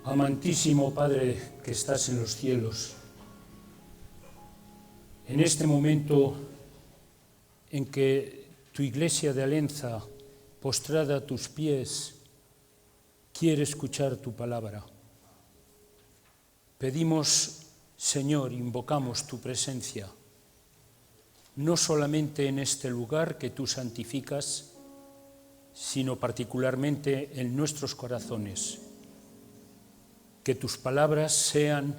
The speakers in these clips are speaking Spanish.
Amantísimo Padre que estás en los cielos, en este momento en que tu Iglesia de Alenza, postrada a tus pies, quiere escuchar tu palabra, pedimos, Señor, invocamos tu presencia, no solamente en este lugar que tú santificas, sino particularmente en nuestros corazones. Que tus palabras sean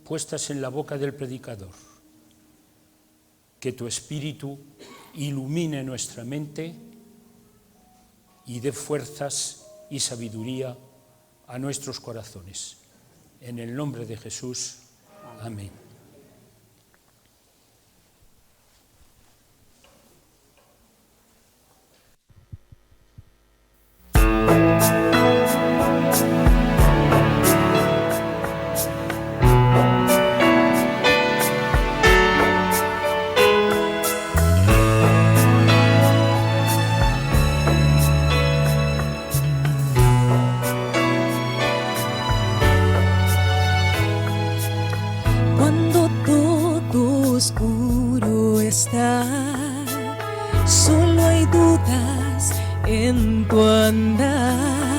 puestas en la boca del predicador. Que tu Espíritu ilumine nuestra mente y dé fuerzas y sabiduría a nuestros corazones. En el nombre de Jesús. Amén. Oscuro está, solo hay dudas en tu andar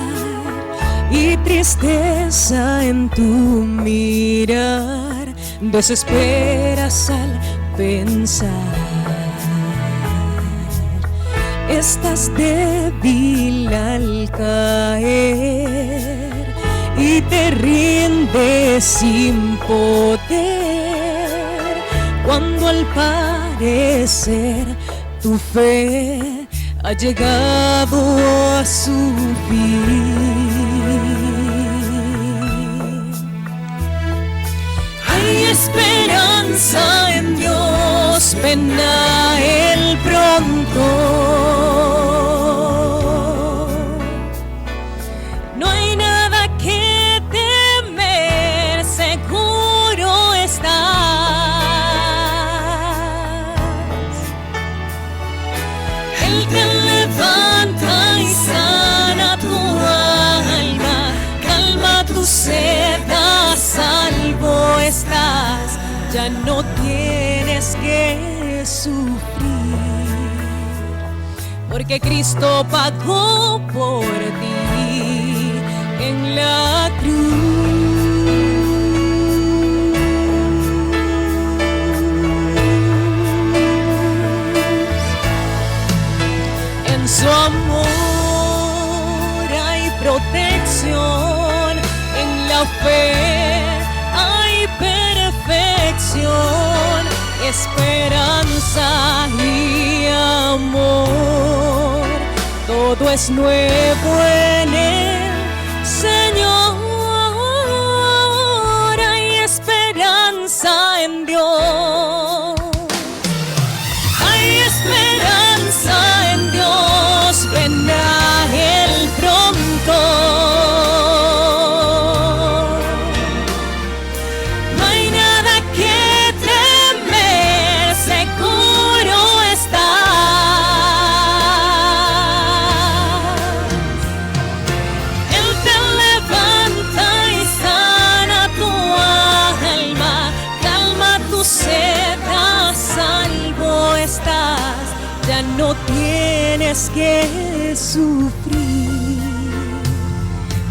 y tristeza en tu mirar, desesperas al pensar. Estás débil al caer y te rindes sin poder. Cuando al parecer tu fe ha llegado a su fin. Hay esperanza en Dios, ven a Él pronto. No hay nada que temer, seguro estás. Te levanta y sana tu alma, calma tu sed, a salvo estás, ya no tienes que sufrir, porque Cristo pagó por ti en la cruz. En su amor hay protección, en la fe hay perfección, esperanza y amor. Todo es nuevo en el Señor. Hay esperanza en Dios. Hay esperanza en Dios, ven a Él pronto. No hay nada que temer, seguro estás. Él te levanta y sana tu alma, calma tu sed, a salvo estás, ya no tienes que sufrir,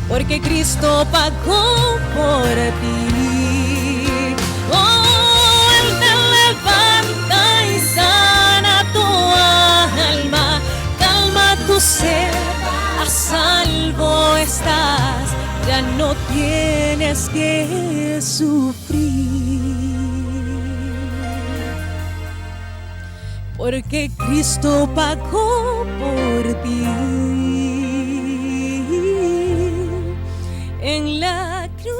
porque Cristo pagó por ti. Oh, Él te levanta y sana tu alma, calma tu sed, a salvo estás, ya no tienes que sufrir, porque Cristo pagó por ti en la cruz.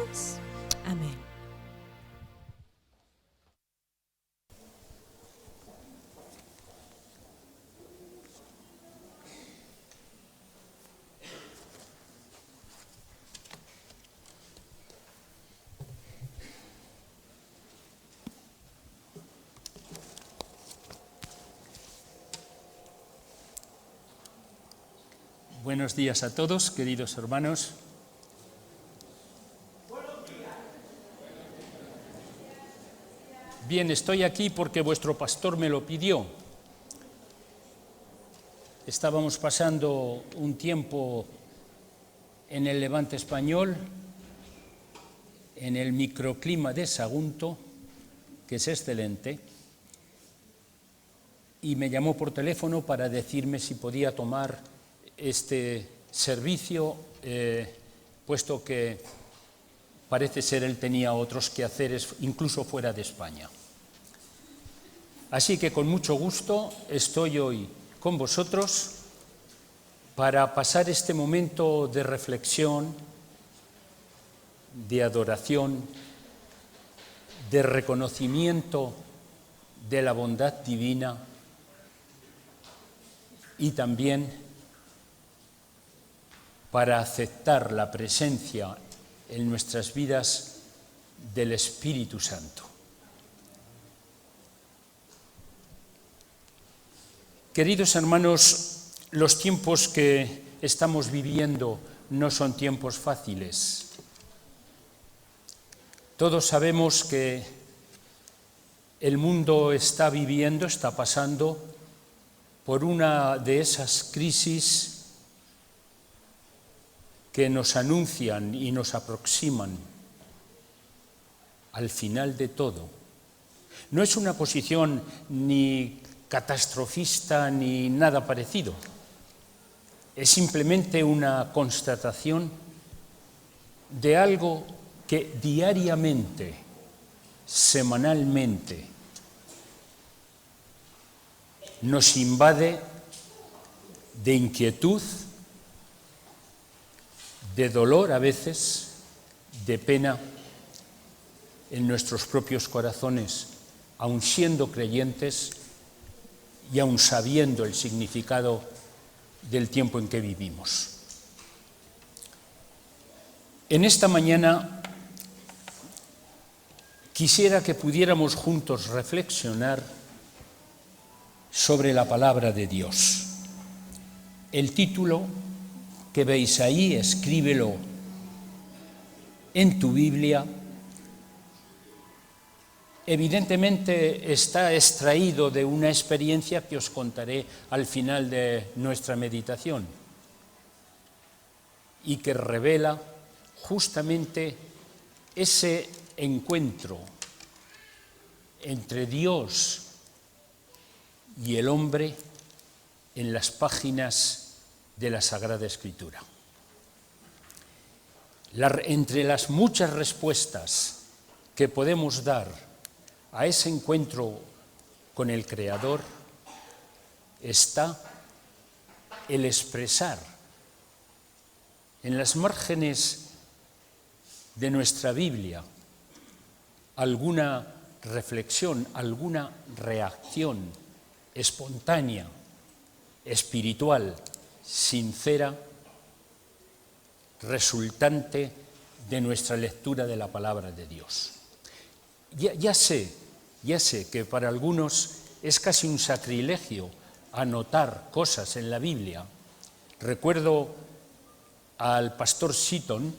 Cruz. Amén. Buenos días a todos, queridos hermanos. Bien, estoy aquí porque vuestro pastor me lo pidió. Estábamos pasando un tiempo en el Levante español, en el microclima de Sagunto, que es excelente, y me llamó por teléfono para decirme si podía tomar este servicio, puesto que parece ser él tenía otros quehaceres, incluso fuera de España. Así que con mucho gusto estoy hoy con vosotros para pasar este momento de reflexión, de adoración, de reconocimiento de la bondad divina y también para aceptar la presencia en nuestras vidas del Espíritu Santo. Queridos hermanos, los tiempos que estamos viviendo no son tiempos fáciles. Todos sabemos que el mundo está pasando por una de esas crisis que nos anuncian y nos aproximan al final de todo. No es una posición ni catastrofista ni nada parecido. Es simplemente una constatación de algo que diariamente, semanalmente, nos invade de inquietud, de dolor a veces, de pena en nuestros propios corazones, aun siendo creyentes y aun sabiendo el significado del tiempo en que vivimos. En esta mañana quisiera que pudiéramos juntos reflexionar sobre la palabra de Dios. El título que veis ahí, escríbelo en tu Biblia, evidentemente está extraído de una experiencia que os contaré al final de nuestra meditación y que revela justamente ese encuentro entre Dios y el hombre en las páginas de la Sagrada Escritura. Entre las muchas respuestas que podemos dar a ese encuentro con el Creador está el expresar en las márgenes de nuestra Biblia alguna reflexión, alguna reacción espontánea, espiritual, sincera, resultante de nuestra lectura de la palabra de Dios. Ya sé que para algunos es casi un sacrilegio anotar cosas en la Biblia. Recuerdo al pastor Seaton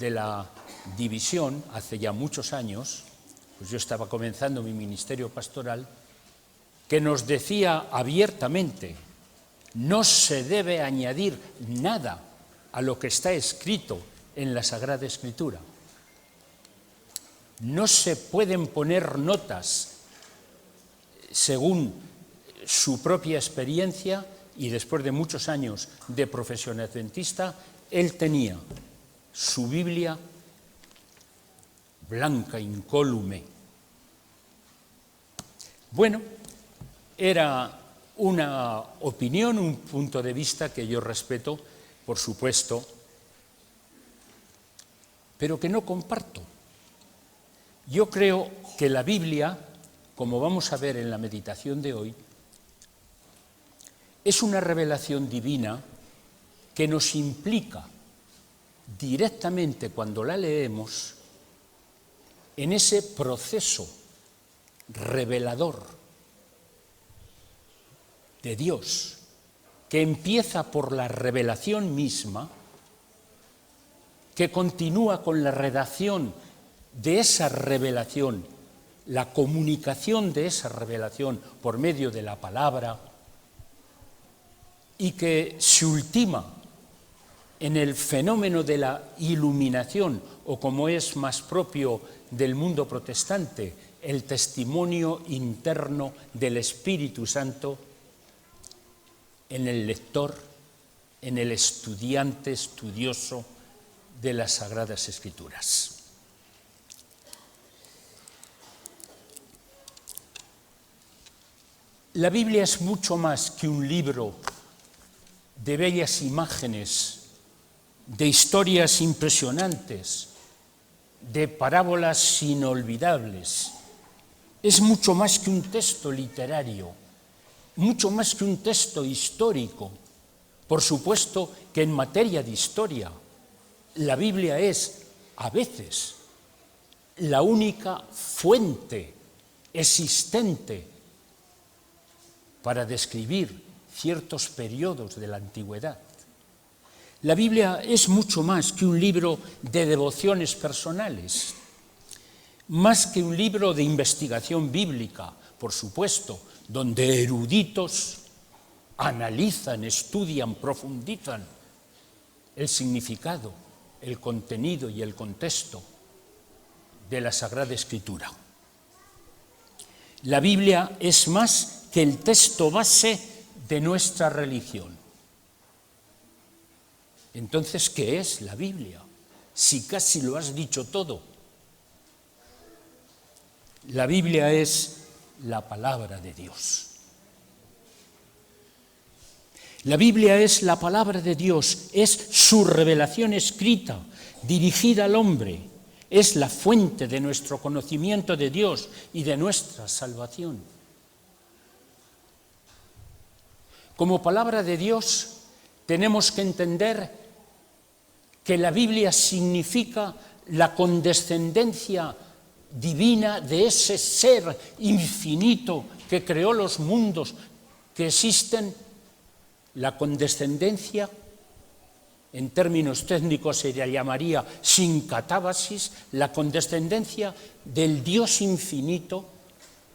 de la división, hace ya muchos años, pues yo estaba comenzando mi ministerio pastoral, que nos decía abiertamente: no se debe añadir nada a lo que está escrito en la Sagrada Escritura. No se pueden poner notas según su propia experiencia, y después de muchos años de profesión adventista, él tenía su Biblia blanca, incólume. Bueno, era una opinión, un punto de vista que yo respeto, por supuesto, pero que no comparto. Yo creo que la Biblia, como vamos a ver en la meditación de hoy, es una revelación divina que nos implica directamente, cuando la leemos, en ese proceso revelador de Dios que empieza por la revelación misma, que continúa con la redacción de esa revelación, la comunicación de esa revelación por medio de la palabra, y que se ultima en el fenómeno de la iluminación, o como es más propio del mundo protestante, el testimonio interno del Espíritu Santo en el lector, en el estudiante estudioso de las Sagradas Escrituras. La Biblia es mucho más que un libro de bellas imágenes, de historias impresionantes, de parábolas inolvidables. Es mucho más que un texto literario, mucho más que un texto histórico. Por supuesto que en materia de historia, la Biblia es, a veces, la única fuente existente para describir ciertos periodos de la antigüedad. La Biblia es mucho más que un libro de devociones personales, más que un libro de investigación bíblica, por supuesto, donde eruditos analizan, estudian, profundizan el significado, el contenido y el contexto de la Sagrada Escritura. La Biblia es más que el texto base de nuestra religión. Entonces, ¿qué es la Biblia? Si casi lo has dicho todo. La Biblia es la palabra de Dios. La Biblia es la palabra de Dios, es su revelación escrita, dirigida al hombre, es la fuente de nuestro conocimiento de Dios y de nuestra salvación. Como palabra de Dios, tenemos que entender que la Biblia significa la condescendencia divina de ese ser infinito que creó los mundos que existen. La condescendencia, en términos técnicos se le llamaría sincatábasis, la condescendencia del Dios infinito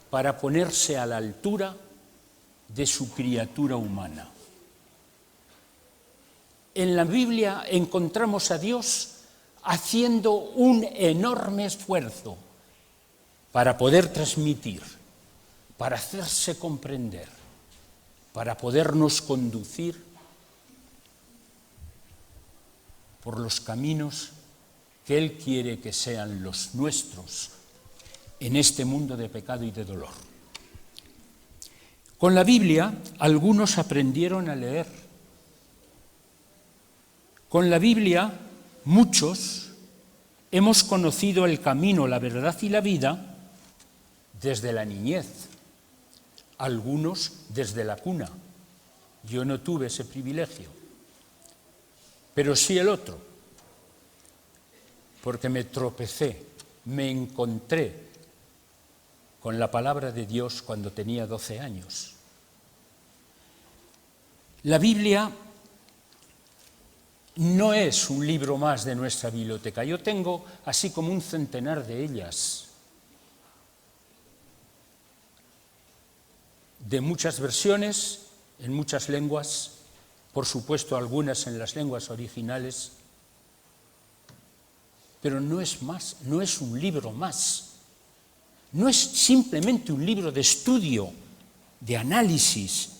para ponerse a la altura de su criatura humana. En la Biblia encontramos a Dios haciendo un enorme esfuerzo para poder transmitir, para hacerse comprender, para podernos conducir por los caminos que Él quiere que sean los nuestros en este mundo de pecado y de dolor. Con la Biblia, algunos aprendieron a leer. Con la Biblia, muchos hemos conocido el camino, la verdad y la vida desde la niñez, algunos desde la cuna. Yo no tuve ese privilegio, pero sí el otro, porque me tropecé, me encontré con la palabra de Dios cuando tenía 12 años. La Biblia no es un libro más de nuestra biblioteca. Yo tengo así como un centenar de ellas, de muchas versiones, en muchas lenguas, por supuesto algunas en las lenguas originales, pero no es más, no es un libro más, no es simplemente un libro de estudio, de análisis,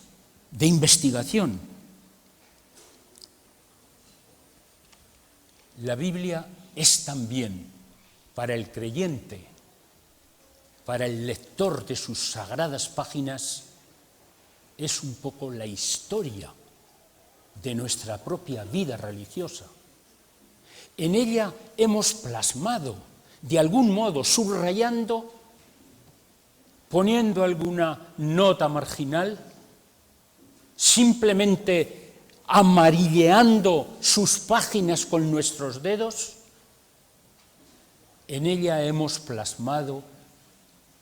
de investigación. La Biblia es también para el creyente, para el lector de sus sagradas páginas, es un poco la historia de nuestra propia vida religiosa. En ella hemos plasmado, de algún modo, subrayando, poniendo alguna nota marginal, simplemente amarilleando sus páginas con nuestros dedos, en ella hemos plasmado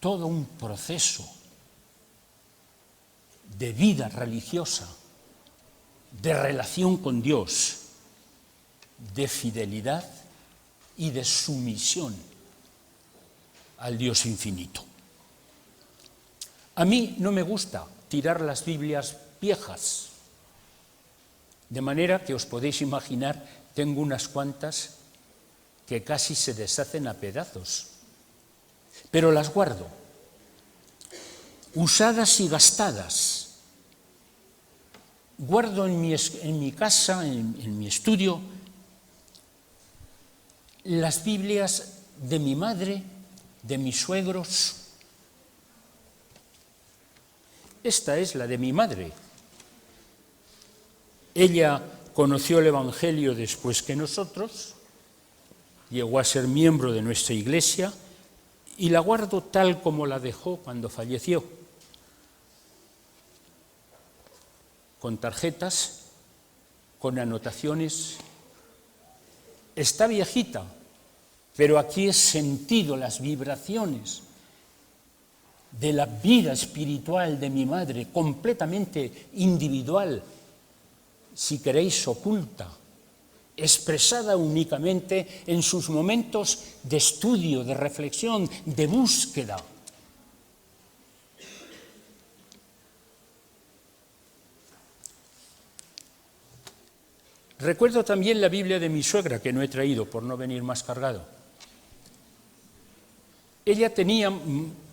todo un proceso de vida religiosa de relación con Dios, de fidelidad y de sumisión al Dios infinito. A mí no me gusta tirar las Biblias viejas, de manera que os podéis imaginar, tengo unas cuantas que casi se deshacen a pedazos, pero las guardo, usadas y gastadas. Guardo en mi casa, en mi estudio, las Biblias de mi madre, de mis suegros. Esta es la de mi madre. Ella conoció el Evangelio después que nosotros, llegó a ser miembro de nuestra iglesia y la guardo tal como la dejó cuando falleció, con tarjetas, con anotaciones. Está viejita, pero aquí he sentido las vibraciones de la vida espiritual de mi madre, completamente individual, si queréis oculta, expresada únicamente en sus momentos de estudio, de reflexión, de búsqueda. Recuerdo también la Biblia de mi suegra, que no he traído por no venir más cargado. Ella tenía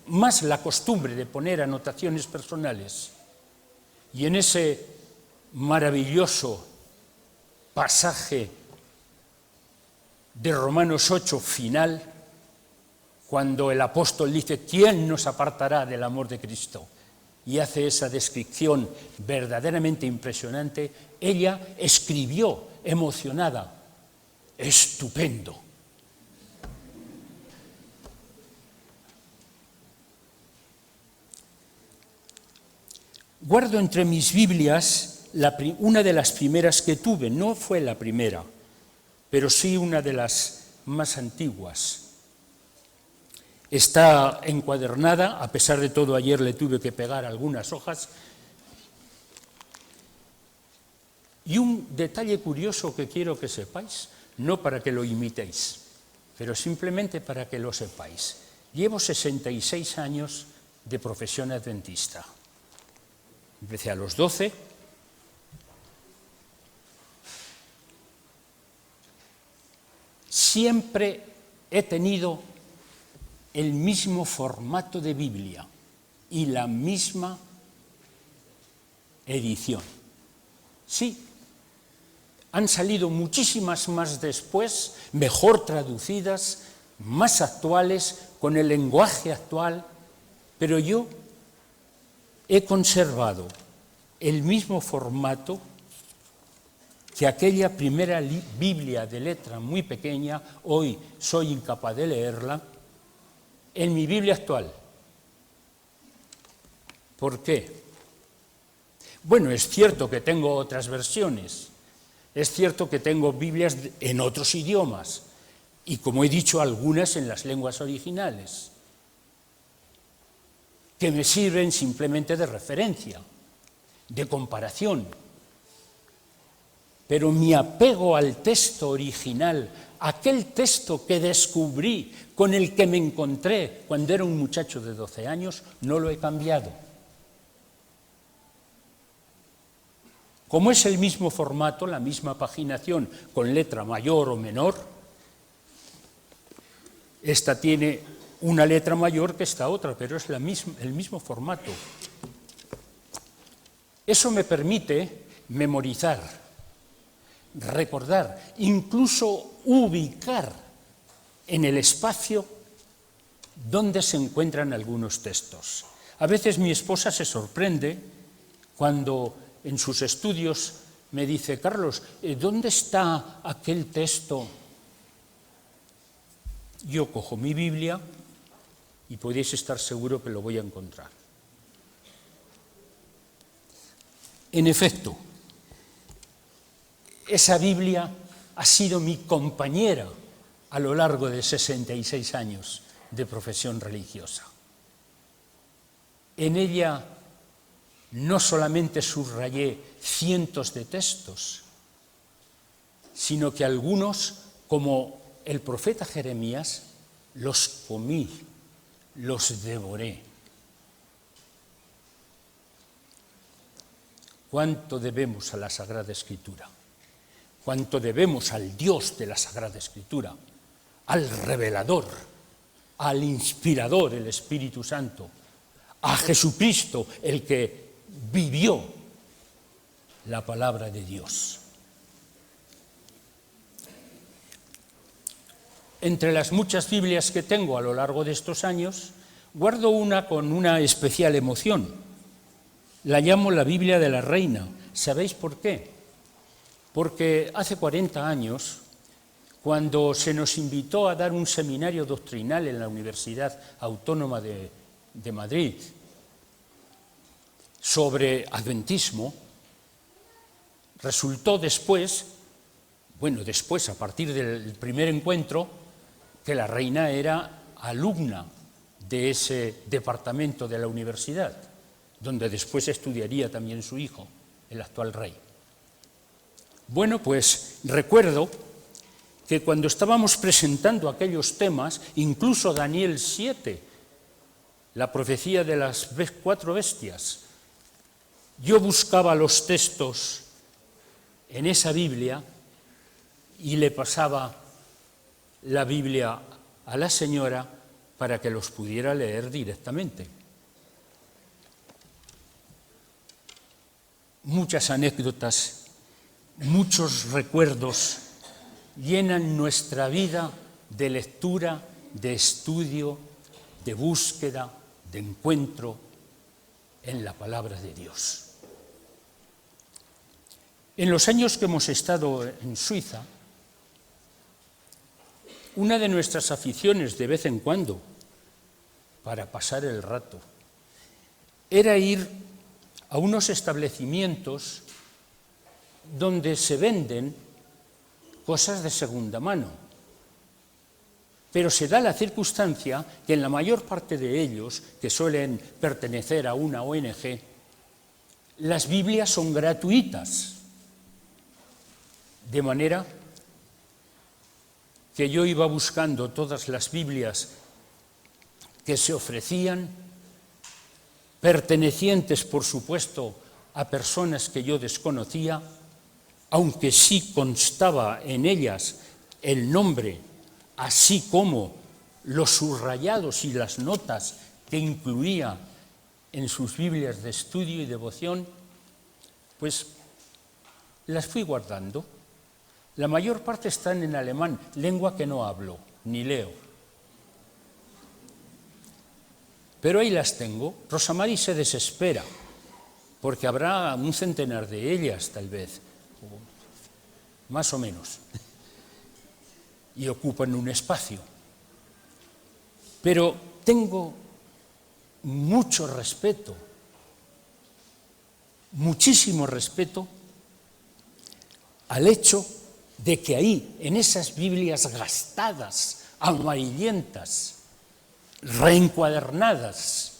más la costumbre de poner anotaciones personales, y en ese maravilloso pasaje de Romanos 8 final, cuando el apóstol dice: ¿quién nos apartará del amor de Cristo? Y hace esa descripción verdaderamente impresionante, ella escribió emocionada: estupendo. Guardo entre mis Biblias una de las primeras que tuve, no fue la primera, pero sí una de las más antiguas. Está encuadernada, a pesar de todo ayer le tuve que pegar algunas hojas. Y un detalle curioso que quiero que sepáis, no para que lo imitéis, pero simplemente para que lo sepáis. Llevo 66 años de profesión adventista. Empecé a los 12. Siempre he tenido el mismo formato de Biblia y la misma edición. Sí, han salido muchísimas más después, mejor traducidas, más actuales, con el lenguaje actual, pero yo he conservado el mismo formato que aquella primera Biblia de letra muy pequeña, hoy soy incapaz de leerla, en mi Biblia actual. ¿Por qué? Bueno, es cierto que tengo otras versiones, es cierto que tengo Biblias en otros idiomas, y como he dicho, algunas en las lenguas originales, que me sirven simplemente de referencia, de comparación. Pero mi apego al texto original, aquel texto que descubrí, con el que me encontré cuando era un muchacho de 12 años, no lo he cambiado. Como es el mismo formato, la misma paginación, con letra mayor o menor, esta tiene una letra mayor que esta otra, pero es el mismo formato. Eso me permite memorizar, recordar, incluso ubicar en el espacio donde se encuentran algunos textos. A veces mi esposa se sorprende cuando en sus estudios me dice: Carlos, ¿dónde está aquel texto? Yo cojo mi Biblia y podéis estar seguro que lo voy a encontrar. En efecto, esa Biblia ha sido mi compañera a lo largo de 66 años de profesión religiosa. En ella no solamente subrayé cientos de textos, sino que algunos, como el profeta Jeremías, los comí, los devoré. ¿Cuánto debemos a la Sagrada Escritura? ¿Cuánto debemos al Dios de la Sagrada Escritura? Al revelador, al inspirador, el Espíritu Santo, a Jesucristo, el que vivió la palabra de Dios. Entre las muchas Biblias que tengo a lo largo de estos años, guardo una con una especial emoción. La llamo la Biblia de la Reina. ¿Sabéis por qué? Porque hace 40 años, cuando se nos invitó a dar un seminario doctrinal en la Universidad Autónoma de Madrid sobre adventismo, resultó después, a partir del primer encuentro, que la reina era alumna de ese departamento de la universidad, donde después estudiaría también su hijo, el actual rey. Bueno, pues recuerdo que cuando estábamos presentando aquellos temas, incluso Daniel 7, la profecía de las 4 bestias, yo buscaba los textos en esa Biblia y le pasaba la Biblia a la señora para que los pudiera leer directamente. Muchas anécdotas, muchos recuerdos llenan nuestra vida de lectura, de estudio, de búsqueda, de encuentro en la palabra de Dios. En los años que hemos estado en Suiza, una de nuestras aficiones de vez en cuando, para pasar el rato, era ir a unos establecimientos donde se venden cosas de segunda mano. Pero se da la circunstancia que en la mayor parte de ellos, que suelen pertenecer a una ONG, las Biblias son gratuitas. De manera que yo iba buscando todas las Biblias que se ofrecían, pertenecientes, por supuesto, a personas que yo desconocía, aunque sí constaba en ellas el nombre, así como los subrayados y las notas que incluía en sus Biblias de estudio y devoción, pues las fui guardando. La mayor parte están en alemán, lengua que no hablo ni leo. Pero ahí las tengo. Rosamari se desespera, porque habrá un centenar de ellas, tal vez, más o menos, y ocupan un espacio. Pero tengo mucho respeto, muchísimo respeto al hecho de que ahí, en esas Biblias gastadas, amarillentas, reencuadernadas,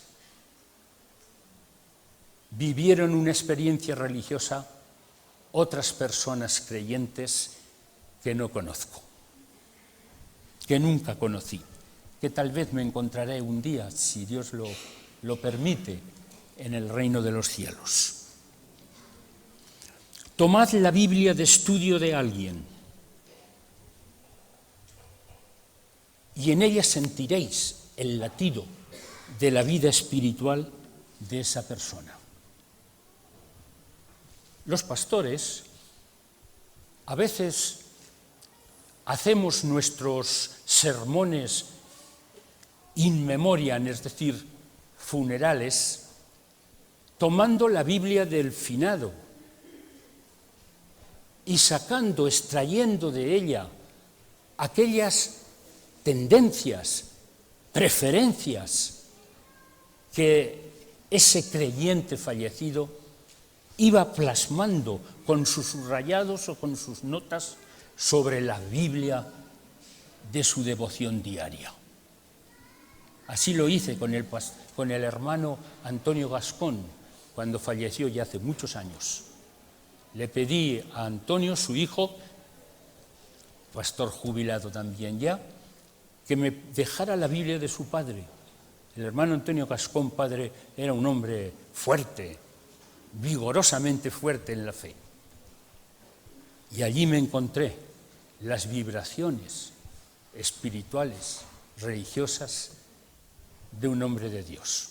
vivieron una experiencia religiosa otras personas creyentes que no conozco, que nunca conocí, que tal vez me encontraré un día, si Dios lo permite, en el reino de los cielos. Tomad la Biblia de estudio de alguien y en ella sentiréis el latido de la vida espiritual de esa persona. Los pastores a veces hacemos nuestros sermones in memoriam, es decir, funerales, tomando la Biblia del finado y sacando, extrayendo de ella aquellas tendencias, preferencias que ese creyente fallecido iba plasmando con sus subrayados o con sus notas sobre la Biblia de su devoción diaria. Así lo hice con el hermano Antonio Gascón, cuando falleció ya hace muchos años, le pedí a Antonio, su hijo, pastor jubilado también ya, que me dejara la Biblia de su padre. El hermano Antonio Cascón, padre, era un hombre fuerte, vigorosamente fuerte en la fe. Y allí me encontré las vibraciones espirituales, religiosas, de un hombre de Dios.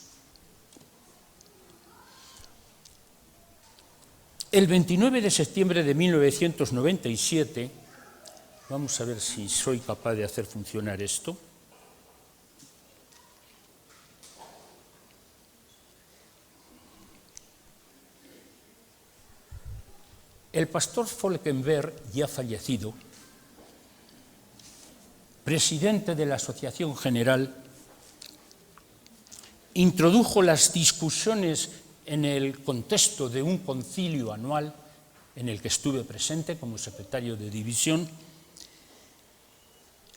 El 29 de septiembre de 1997, vamos a ver si soy capaz de hacer funcionar esto. El pastor Folkenberg, ya fallecido, presidente de la Asociación General, introdujo las discusiones en el contexto de un concilio anual en el que estuve presente como secretario de división,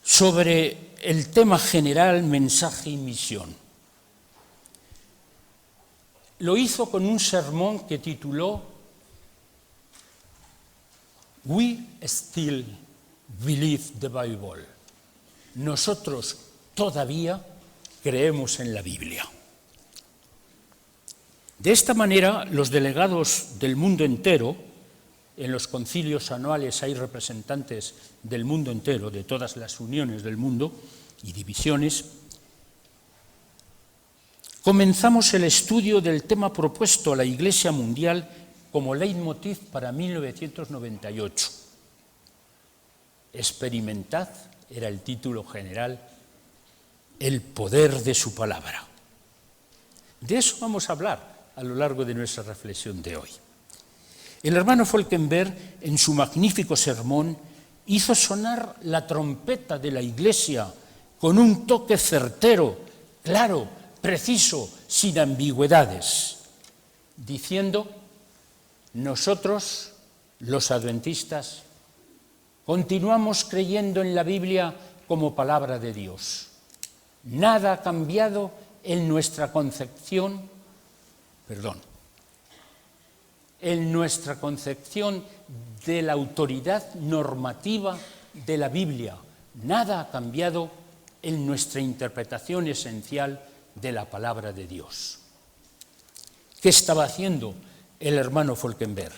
sobre el tema general mensaje y misión. Lo hizo con un sermón que tituló We Still Believe the Bible. Nosotros todavía creemos en la Biblia. De esta manera, los delegados del mundo entero, en los concilios anuales hay representantes del mundo entero, de todas las uniones del mundo y divisiones, comenzamos el estudio del tema propuesto a la Iglesia Mundial como leitmotiv para 1998. Experimentad, era el título general, el poder de su palabra. De eso vamos a hablar a lo largo de nuestra reflexión de hoy. El hermano Folkenberg, en su magnífico sermón, hizo sonar la trompeta de la Iglesia con un toque certero, claro, preciso, sin ambigüedades, diciendo: nosotros, los adventistas, continuamos creyendo en la Biblia como palabra de Dios. Nada ha cambiado en nuestra concepción de la autoridad normativa de la Biblia. Nada ha cambiado en nuestra interpretación esencial de la palabra de Dios. ¿Qué estaba haciendo el hermano Folkenberg?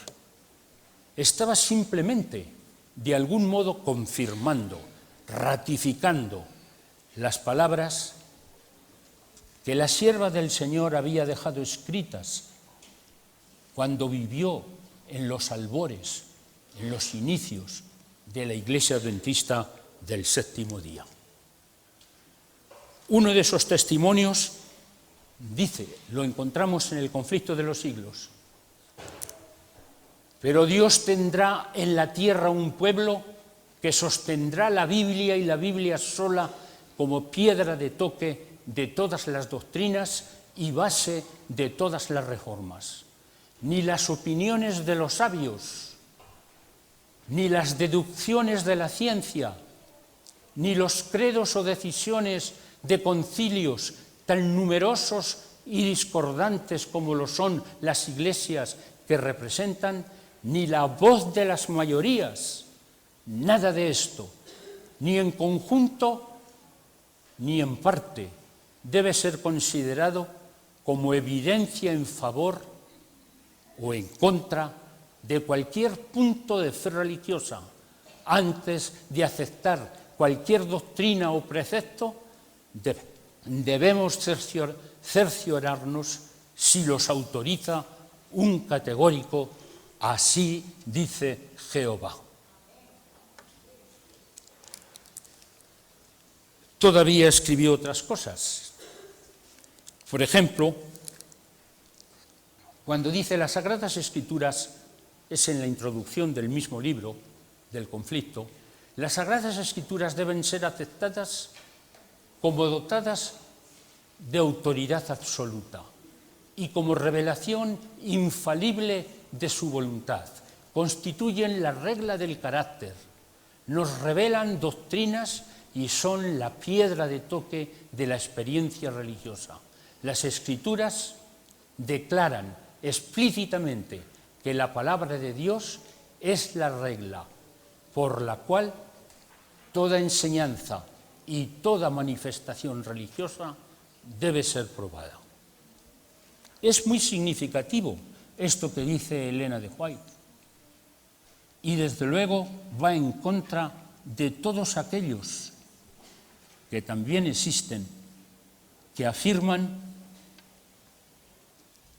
Estaba simplemente, de algún modo, confirmando, ratificando las palabras que la sierva del Señor había dejado escritas cuando vivió en los albores, en los inicios de la Iglesia Adventista del Séptimo Día. Uno de esos testimonios dice, lo encontramos en el Conflicto de los Siglos: pero Dios tendrá en la tierra un pueblo que sostendrá la Biblia y la Biblia sola como piedra de toque de todas las doctrinas y base de todas las reformas. Ni las opiniones de los sabios, ni las deducciones de la ciencia, ni los credos o decisiones de concilios tan numerosos y discordantes como lo son las iglesias que representan, ni la voz de las mayorías, nada de esto, ni en conjunto ni en parte, debe ser considerado como evidencia en favor o en contra de cualquier punto de fe religiosa. Antes de aceptar cualquier doctrina o precepto, debemos cerciorarnos si los autoriza un categórico "así dice Jehová". Todavía escribió otras cosas. Por ejemplo, cuando dice las Sagradas Escrituras, es en la introducción del mismo libro, del Conflicto, las Sagradas Escrituras deben ser aceptadas como dotadas de autoridad absoluta y como revelación infalible de su voluntad. Constituyen la regla del carácter, nos revelan doctrinas y son la piedra de toque de la experiencia religiosa. Las Escrituras declaran explícitamente que la palabra de Dios es la regla por la cual toda enseñanza y toda manifestación religiosa debe ser probada. Es muy significativo esto que dice Elena de White, y desde luego va en contra de todos aquellos que también existen, que afirman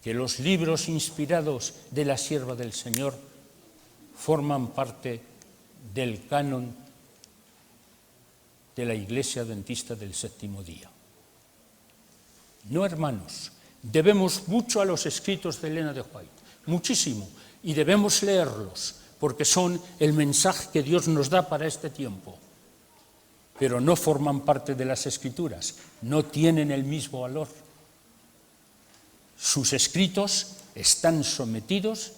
que los libros inspirados de la sierva del Señor forman parte del canon de la Iglesia Adventista del Séptimo Día. No, hermanos, debemos mucho a los escritos de Elena de White, muchísimo, y debemos leerlos, porque son el mensaje que Dios nos da para este tiempo. Pero no forman parte de las Escrituras, no tienen el mismo valor. Sus escritos están sometidos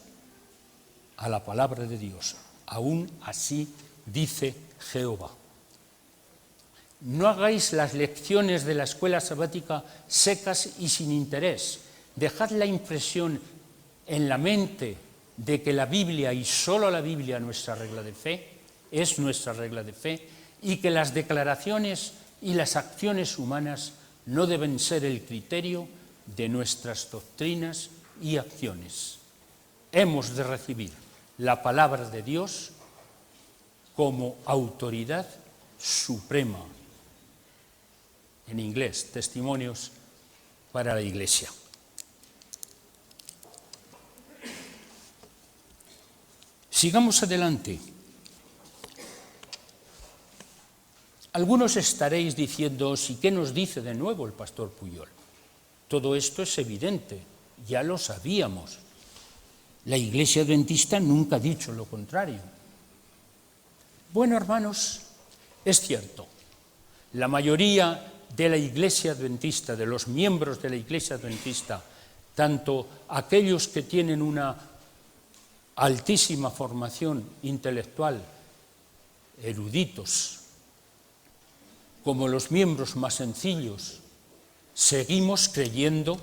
a la palabra de Dios. Aún así dice Jehová. No hagáis las lecciones de la escuela sabática secas y sin interés. Dejad la impresión en la mente de que la Biblia y solo la Biblia es nuestra regla de fe, y que las declaraciones y las acciones humanas no deben ser el criterio de nuestras doctrinas y acciones. Hemos de recibir la palabra de Dios como autoridad suprema. En inglés, testimonios para la Iglesia. Sigamos adelante. Algunos estaréis diciendo, ¿y qué nos dice de nuevo el pastor Pujol? Todo esto es evidente, ya lo sabíamos. La Iglesia Adventista nunca ha dicho lo contrario. Bueno, hermanos, es cierto, la mayoría de la Iglesia Adventista, de los miembros de la Iglesia Adventista, tanto aquellos que tienen una altísima formación intelectual, eruditos, como los miembros más sencillos, seguimos creyendo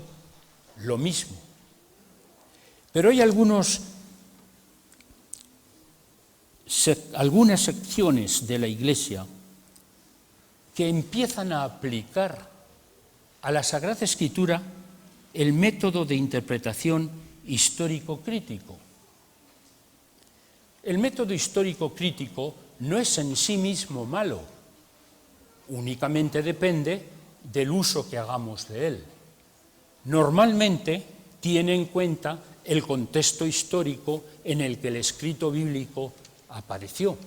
lo mismo. Pero hay algunas secciones de la Iglesia que empiezan a aplicar a la Sagrada Escritura el método de interpretación histórico-crítico. El método histórico-crítico no es en sí mismo malo, únicamente depende del uso que hagamos de él. Normalmente tiene en cuenta el contexto histórico en el que el escrito bíblico apareció.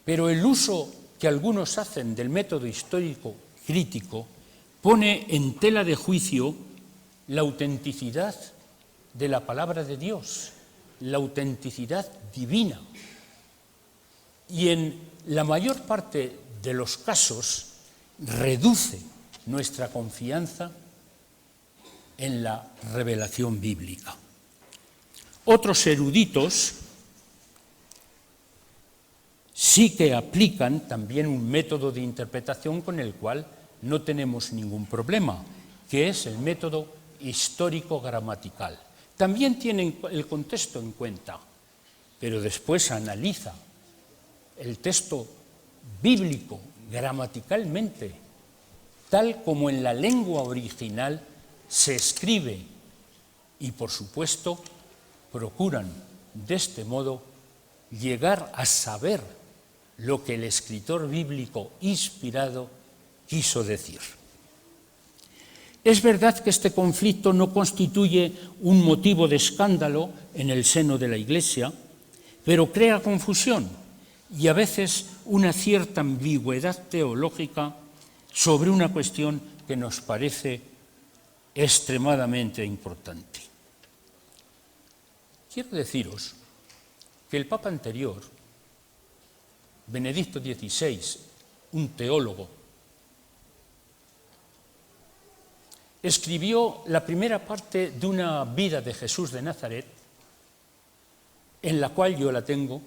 Pero el uso que algunos hacen del método histórico crítico pone en tela de juicio la autenticidad de la palabra de Dios, la autenticidad divina. Y en la mayor parte de los casos reduce nuestra confianza en la revelación bíblica. Otros eruditos sí que aplican también un método de interpretación con el cual no tenemos ningún problema, que es el método histórico-gramatical. También tienen el contexto en cuenta, pero después analiza el texto bíblico gramaticalmente, tal como en la lengua original se escribe, y por supuesto procuran de este modo llegar a saber lo que el escritor bíblico inspirado quiso decir. Es verdad que este conflicto no constituye un motivo de escándalo en el seno de la Iglesia, pero crea confusión y a veces una cierta ambigüedad teológica sobre una cuestión que nos parece extremadamente importante. Quiero deciros que el Papa anterior, Benedicto XVI, un teólogo, escribió la primera parte de una vida de Jesús de Nazaret, en la cual yo la tengo.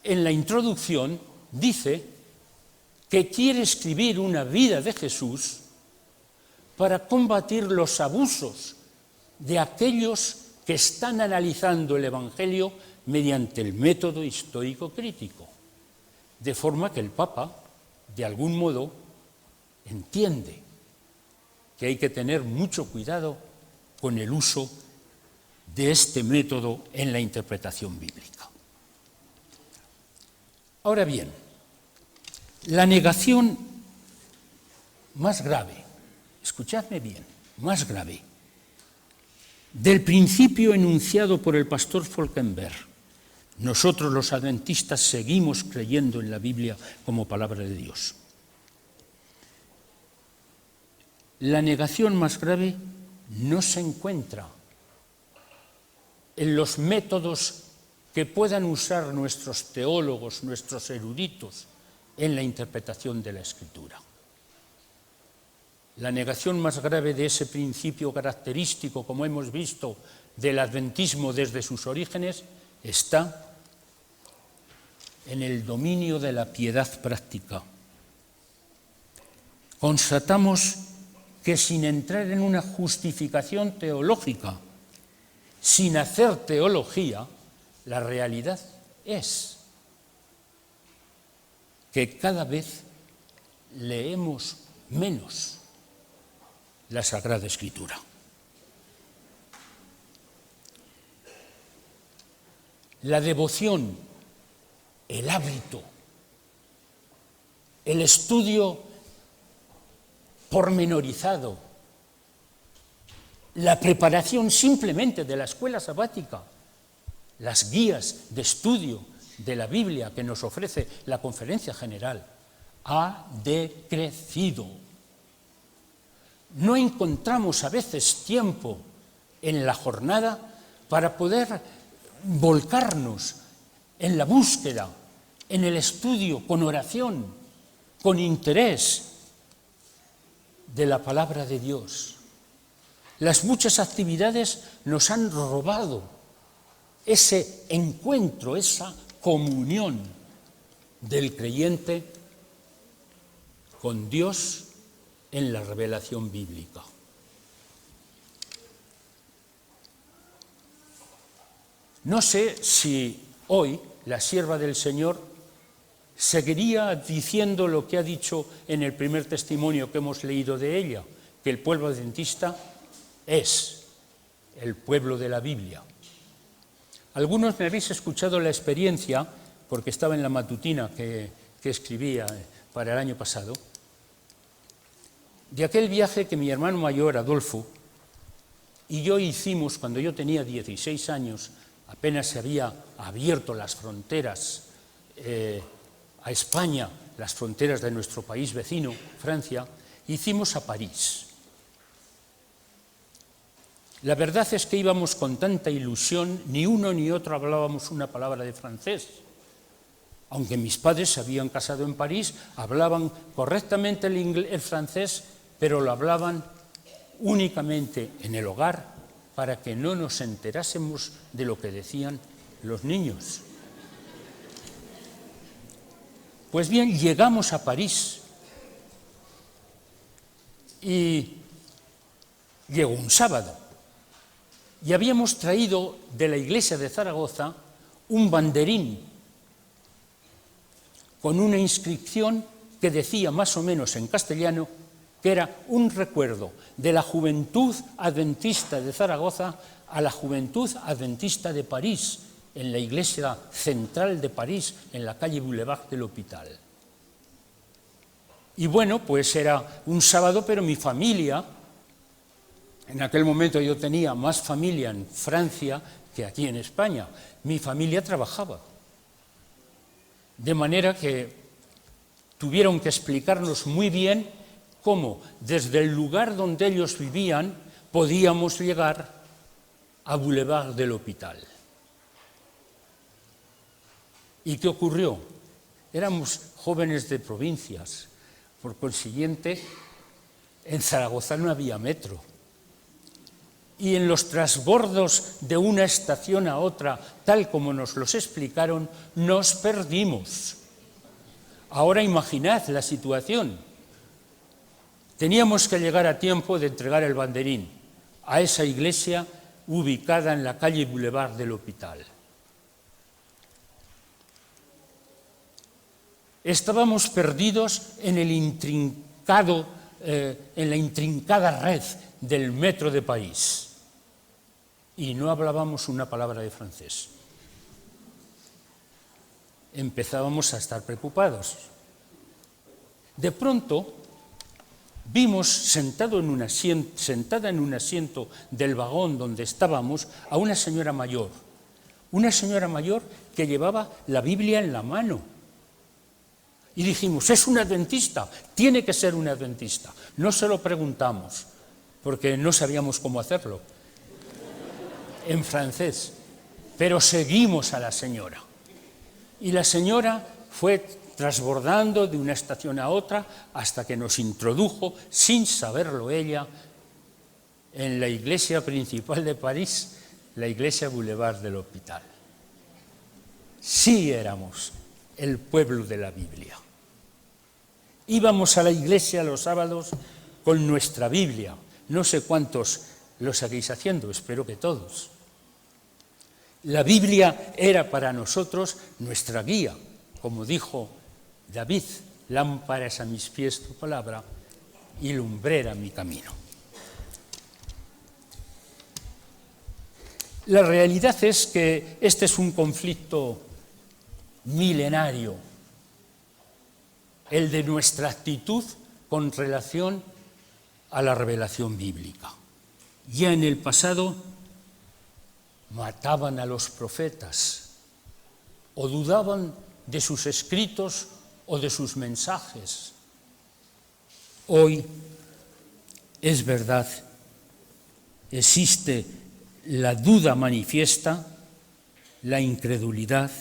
En la introducción dice que quiere escribir una vida de Jesús para combatir los abusos de aquellos que están analizando el Evangelio mediante el método histórico crítico, de forma que el Papa, de algún modo, entiende que hay que tener mucho cuidado con el uso de este método en la interpretación bíblica. Ahora bien, la negación más grave, escuchadme bien, más grave, del principio enunciado por el pastor Folkenberg: nosotros los adventistas seguimos creyendo en la Biblia como palabra de Dios. La negación más grave no se encuentra en los métodos que puedan usar nuestros teólogos, nuestros eruditos, en la interpretación de la Escritura. La negación más grave de ese principio característico, como hemos visto, del adventismo desde sus orígenes, está en el dominio de la piedad práctica. Constatamos que sin entrar en una justificación teológica, sin hacer teología, la realidad es que cada vez leemos menos la Sagrada Escritura. La devoción, el hábito, el estudio pormenorizado, la preparación simplemente de la escuela sabática, las guías de estudio de la Biblia que nos ofrece la Conferencia General, ha decrecido. No encontramos a veces tiempo en la jornada para poder volcarnos en la búsqueda, en el estudio, con oración, con interés de la palabra de Dios. Las muchas actividades nos han robado ese encuentro, esa comunión del creyente con Dios en la revelación bíblica. No sé si hoy la sierva del Señor seguiría diciendo lo que ha dicho en el primer testimonio que hemos leído de ella, que el pueblo adventista es el pueblo de la Biblia. Algunos me habéis escuchado la experiencia, porque estaba en la matutina que escribía para el año pasado, de aquel viaje que mi hermano mayor, Adolfo, y yo hicimos cuando yo tenía 16 años, apenas se había abierto las fronteras a España, las fronteras de nuestro país vecino, Francia, hicimos a París. La verdad es que íbamos con tanta ilusión, ni uno ni otro hablábamos una palabra de francés. Aunque mis padres se habían casado en París, hablaban correctamente el francés, pero lo hablaban únicamente en el hogar para que no nos enterásemos de lo que decían los niños. Pues bien, llegamos a París y llegó un sábado. Y habíamos traído de la iglesia de Zaragoza un banderín con una inscripción que decía más o menos en castellano que era un recuerdo de la juventud adventista de Zaragoza a la juventud adventista de París, en la iglesia central de París, en la calle Boulevard de l'Hôpital. Y bueno, pues era un sábado, pero mi familia, en aquel momento yo tenía más familia en Francia que aquí en España, mi familia trabajaba. De manera que tuvieron que explicarnos muy bien cómo desde el lugar donde ellos vivían podíamos llegar a Boulevard de l'Hôpital. ¿Y qué ocurrió? Éramos jóvenes de provincias, por consiguiente, en Zaragoza no había metro. Y en los transbordos de una estación a otra, tal como nos los explicaron, nos perdimos. Ahora imaginad la situación. Teníamos que llegar a tiempo de entregar el banderín. a esa iglesia ubicada en la calle Boulevard del Hospital. Estábamos perdidos en la intrincada red del metro de París y no hablábamos una palabra de francés. Empezábamos a estar preocupados. De pronto vimos sentada en un asiento del vagón donde estábamos a una señora mayor que llevaba la Biblia en la mano. Y dijimos, es una adventista, tiene que ser una adventista. No se lo preguntamos, porque no sabíamos cómo hacerlo en francés, pero seguimos a la señora. Y la señora fue transbordando de una estación a otra hasta que nos introdujo, sin saberlo ella, en la iglesia principal de París, la iglesia Boulevard del Hospital. Sí éramos el pueblo de la Biblia. Íbamos a la iglesia los sábados con nuestra Biblia. No sé cuántos lo seguís haciendo, espero que todos. La Biblia era para nosotros nuestra guía, como dijo David, lámpara es a mis pies tu palabra y lumbrera mi camino. La realidad es que este es un conflicto milenario, el de nuestra actitud con relación a la revelación bíblica. Ya en el pasado mataban a los profetas o dudaban de sus escritos o de sus mensajes. Hoy, es verdad, existe la duda manifiesta, la incredulidad,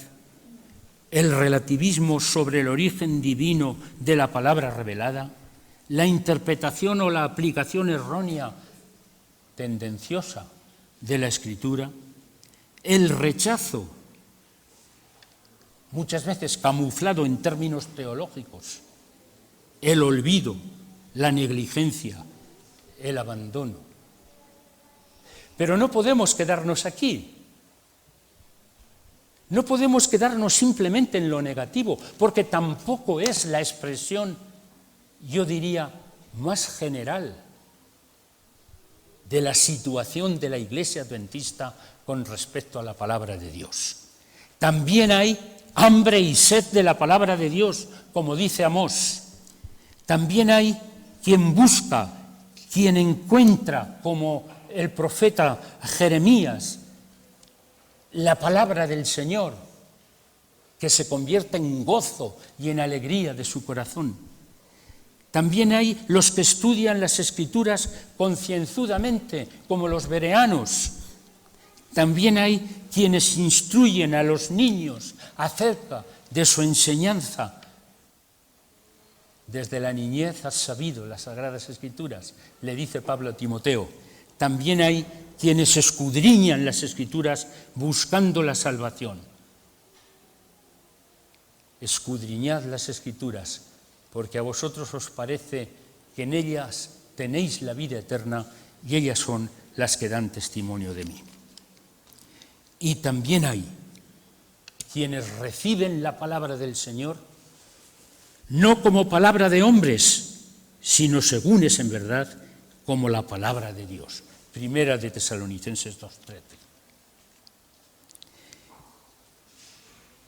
el relativismo sobre el origen divino de la palabra revelada, la interpretación o la aplicación errónea, tendenciosa, de la Escritura, el rechazo, muchas veces camuflado en términos teológicos, el olvido, la negligencia, el abandono. Pero no podemos quedarnos aquí. No podemos quedarnos simplemente en lo negativo, porque tampoco es la expresión, yo diría, más general de la situación de la Iglesia Adventista con respecto a la palabra de Dios. También hay hambre y sed de la palabra de Dios, como dice Amós. También hay quien busca, quien encuentra, como el profeta Jeremías, la palabra del Señor, que se convierte en gozo y en alegría de su corazón. También hay los que estudian las Escrituras concienzudamente, como los bereanos. También hay quienes instruyen a los niños acerca de su enseñanza. Desde la niñez has sabido las Sagradas Escrituras, le dice Pablo a Timoteo. También hay quienes escudriñan las Escrituras buscando la salvación. Escudriñad las Escrituras, porque a vosotros os parece que en ellas tenéis la vida eterna y ellas son las que dan testimonio de mí. Y también hay quienes reciben la palabra del Señor no como palabra de hombres, sino según es en verdad como la palabra de Dios. Primera de Tesalonicenses 2:13.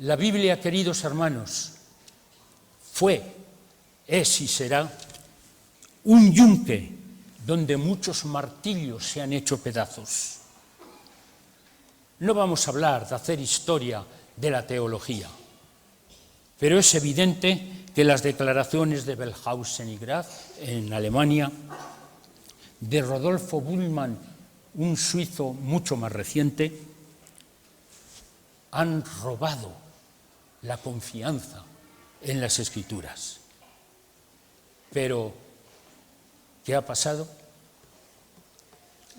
La Biblia, queridos hermanos, fue, es y será un yunque donde muchos martillos se han hecho pedazos. No vamos a hablar de hacer historia de la teología, pero es evidente que las declaraciones de Wellhausen y Graf en Alemania, de Rodolfo Bullmann, un suizo mucho más reciente, han robado la confianza en las Escrituras. Pero, ¿qué ha pasado?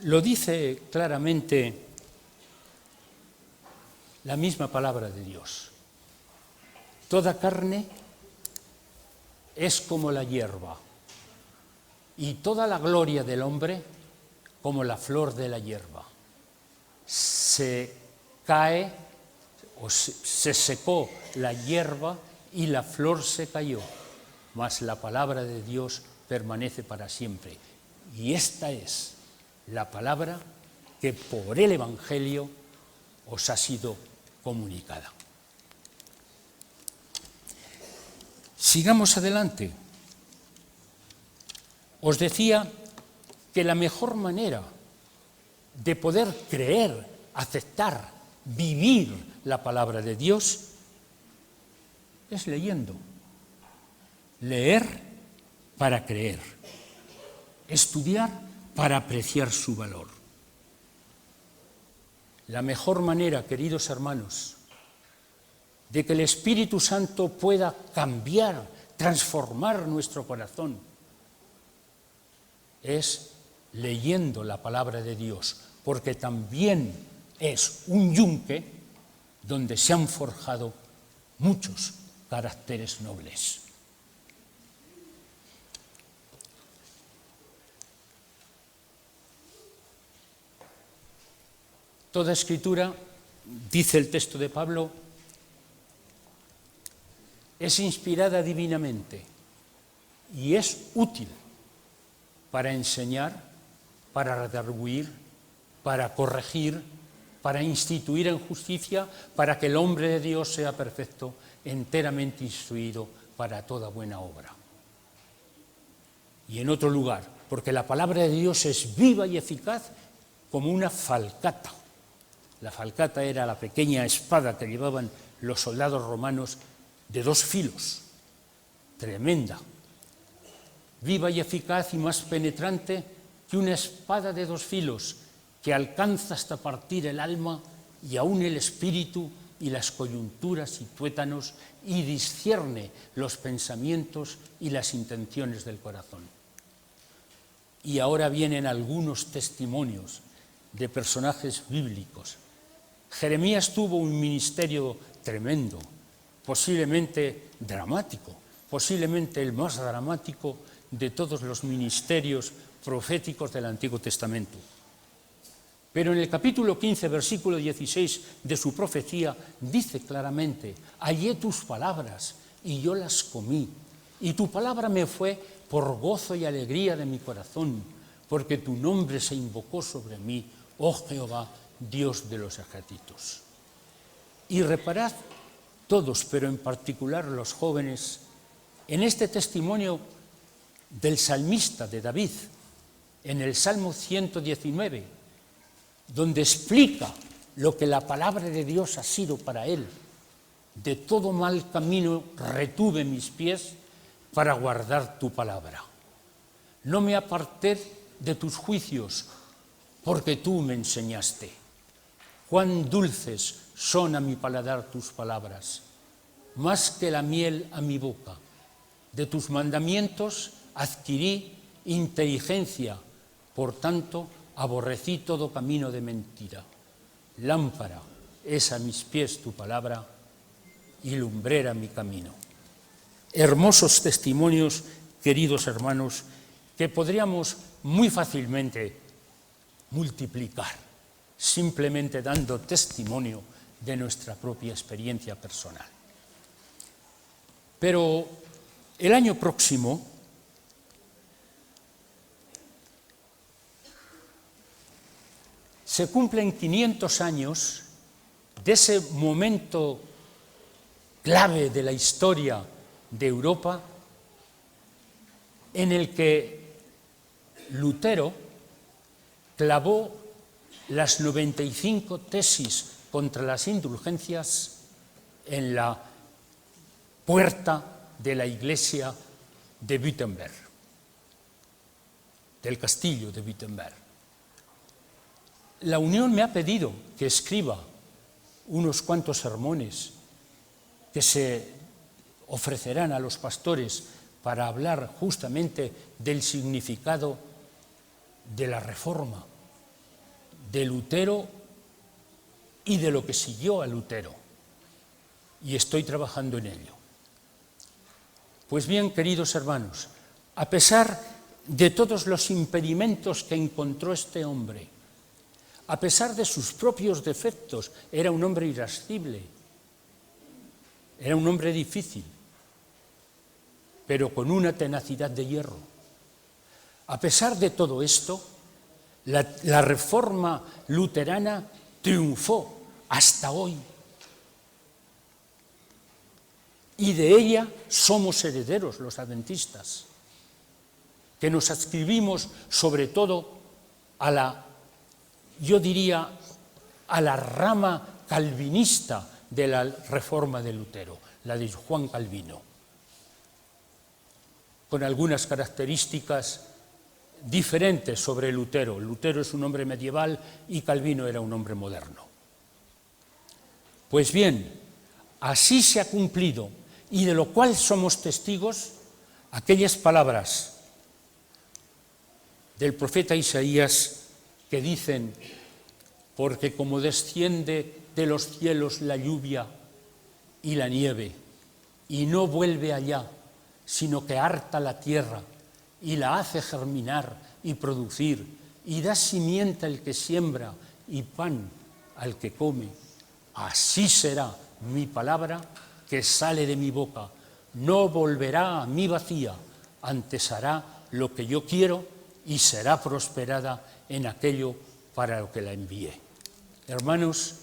Lo dice claramente la misma palabra de Dios. Toda carne es como la hierba, y toda la gloria del hombre como la flor de la hierba. Se cae o se secó la hierba y la flor se cayó, mas la palabra de Dios permanece para siempre. Y esta es la palabra que por el Evangelio os ha sido comunicada. Sigamos adelante. Os decía que la mejor manera de poder creer, aceptar, vivir la palabra de Dios es leyendo. Leer para creer. Estudiar para apreciar su valor. La mejor manera, queridos hermanos, de que el Espíritu Santo pueda cambiar, transformar nuestro corazón, es leyendo la palabra de Dios, porque también es un yunque donde se han forjado muchos caracteres nobles. Toda escritura, dice el texto de Pablo, es inspirada divinamente y es útil para enseñar, para redarguir, para corregir, para instituir en justicia, para que el hombre de Dios sea perfecto, enteramente instruido para toda buena obra. Y en otro lugar, porque la palabra de Dios es viva y eficaz como una falcata. La falcata era la pequeña espada que llevaban los soldados romanos de 2 filos, tremenda, viva y eficaz y más penetrante que una espada de 2 filos que alcanza hasta partir el alma y aún el espíritu y las coyunturas y tuétanos y discierne los pensamientos y las intenciones del corazón. Y ahora vienen algunos testimonios de personajes bíblicos. Jeremías tuvo un ministerio tremendo, posiblemente dramático, posiblemente el más dramático de todos los ministerios proféticos del Antiguo Testamento. Pero en el capítulo 15, versículo 16 de su profecía, dice claramente: hallé tus palabras y yo las comí, y tu palabra me fue por gozo y alegría de mi corazón, porque tu nombre se invocó sobre mí, oh Jehová, Dios de los ejércitos. Y reparad todos, pero en particular los jóvenes, en este testimonio del salmista de David, en el Salmo 119, donde explica lo que la palabra de Dios ha sido para él. De todo mal camino retuve mis pies para guardar tu palabra. No me aparté de tus juicios, porque tú me enseñaste. Cuán dulces son a mi paladar tus palabras, más que la miel a mi boca. De tus mandamientos adquirí inteligencia, por tanto aborrecí todo camino de mentira. Lámpara es a mis pies tu palabra y lumbrera mi camino. Hermosos testimonios, queridos hermanos, que podríamos muy fácilmente multiplicar, simplemente dando testimonio de nuestra propia experiencia personal. Pero el año próximo se cumplen 500 años de ese momento clave de la historia de Europa en el que Lutero clavó las 95 tesis contra las indulgencias en la puerta de la iglesia de Wittenberg, del castillo de Wittenberg. La Unión me ha pedido que escriba unos cuantos sermones que se ofrecerán a los pastores para hablar justamente del significado de la Reforma, de Lutero y de lo que siguió a Lutero. Y estoy trabajando en ello. Pues bien, queridos hermanos, a pesar de todos los impedimentos que encontró este hombre. A pesar de sus propios defectos, era un hombre irascible, era un hombre difícil, pero con una tenacidad de hierro. A pesar de todo esto, la reforma luterana triunfó hasta hoy. Y de ella somos herederos los adventistas, que nos adscribimos sobre todo a la rama calvinista de la reforma de Lutero, la de Juan Calvino, con algunas características diferentes sobre Lutero. Lutero es un hombre medieval y Calvino era un hombre moderno. Pues bien, así se ha cumplido, y de lo cual somos testigos, aquellas palabras del profeta Isaías que dicen: porque como desciende de los cielos la lluvia y la nieve, y no vuelve allá, sino que harta la tierra y la hace germinar y producir, y da simiente al que siembra y pan al que come, así será mi palabra que sale de mi boca. No volverá a mí vacía, antes hará lo que yo quiero y será prosperada en aquello para lo que la envié. Hermanos,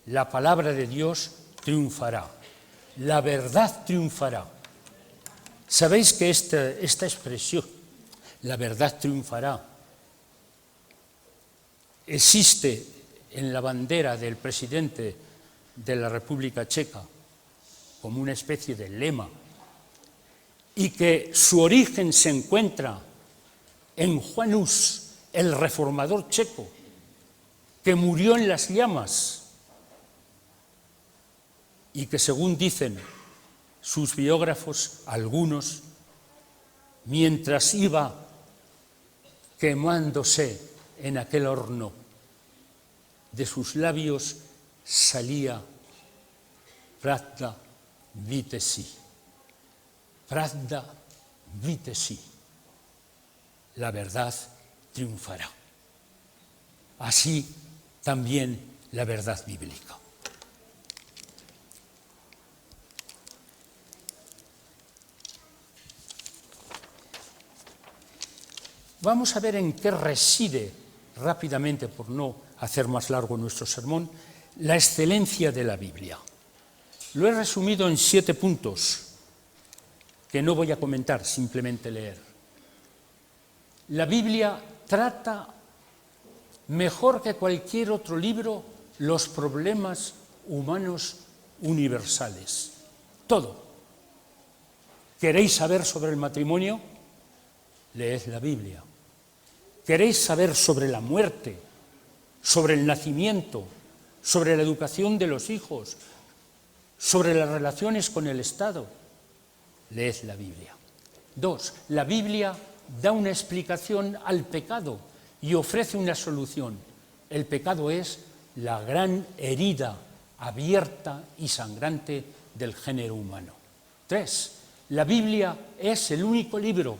la palabra de Dios triunfará, la verdad triunfará. ¿Sabéis que esta expresión, la verdad triunfará, existe en la bandera del presidente de la República Checa como una especie de lema, y que su origen se encuentra en Juan Hus, el reformador checo, que murió en las llamas y que, según dicen sus biógrafos, algunos, mientras iba quemándose en aquel horno, de sus labios salía Pravda vitesi, Pravda vitesi, la verdad triunfará. Así también la verdad bíblica. Vamos a ver en qué reside, rápidamente, por no hacer más largo nuestro sermón, la excelencia de la Biblia. Lo he resumido en 7 puntos que no voy a comentar, simplemente leer. La Biblia trata mejor que cualquier otro libro los problemas humanos universales. Todo. ¿Queréis saber sobre el matrimonio? Leed la Biblia. ¿Queréis saber sobre la muerte, sobre el nacimiento, sobre la educación de los hijos, sobre las relaciones con el Estado? Leed la Biblia. 2. La Biblia da una explicación al pecado y ofrece una solución. El pecado es la gran herida abierta y sangrante del género humano. 3. La Biblia es el único libro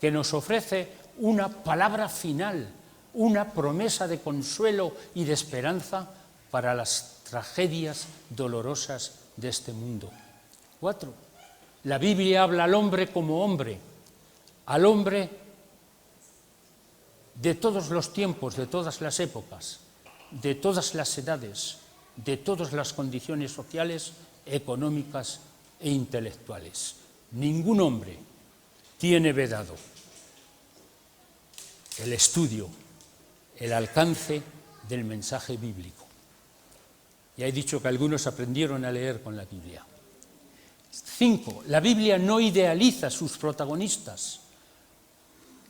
que nos ofrece una palabra final, una promesa de consuelo y de esperanza para las tragedias dolorosas de este mundo. 4. La Biblia habla al hombre como hombre, al hombre de todos los tiempos, de todas las épocas, de todas las edades, de todas las condiciones sociales, económicas e intelectuales. Ningún hombre tiene vedado el estudio, el alcance del mensaje bíblico. Ya he dicho que algunos aprendieron a leer con la Biblia. 5. La Biblia no idealiza a sus protagonistas,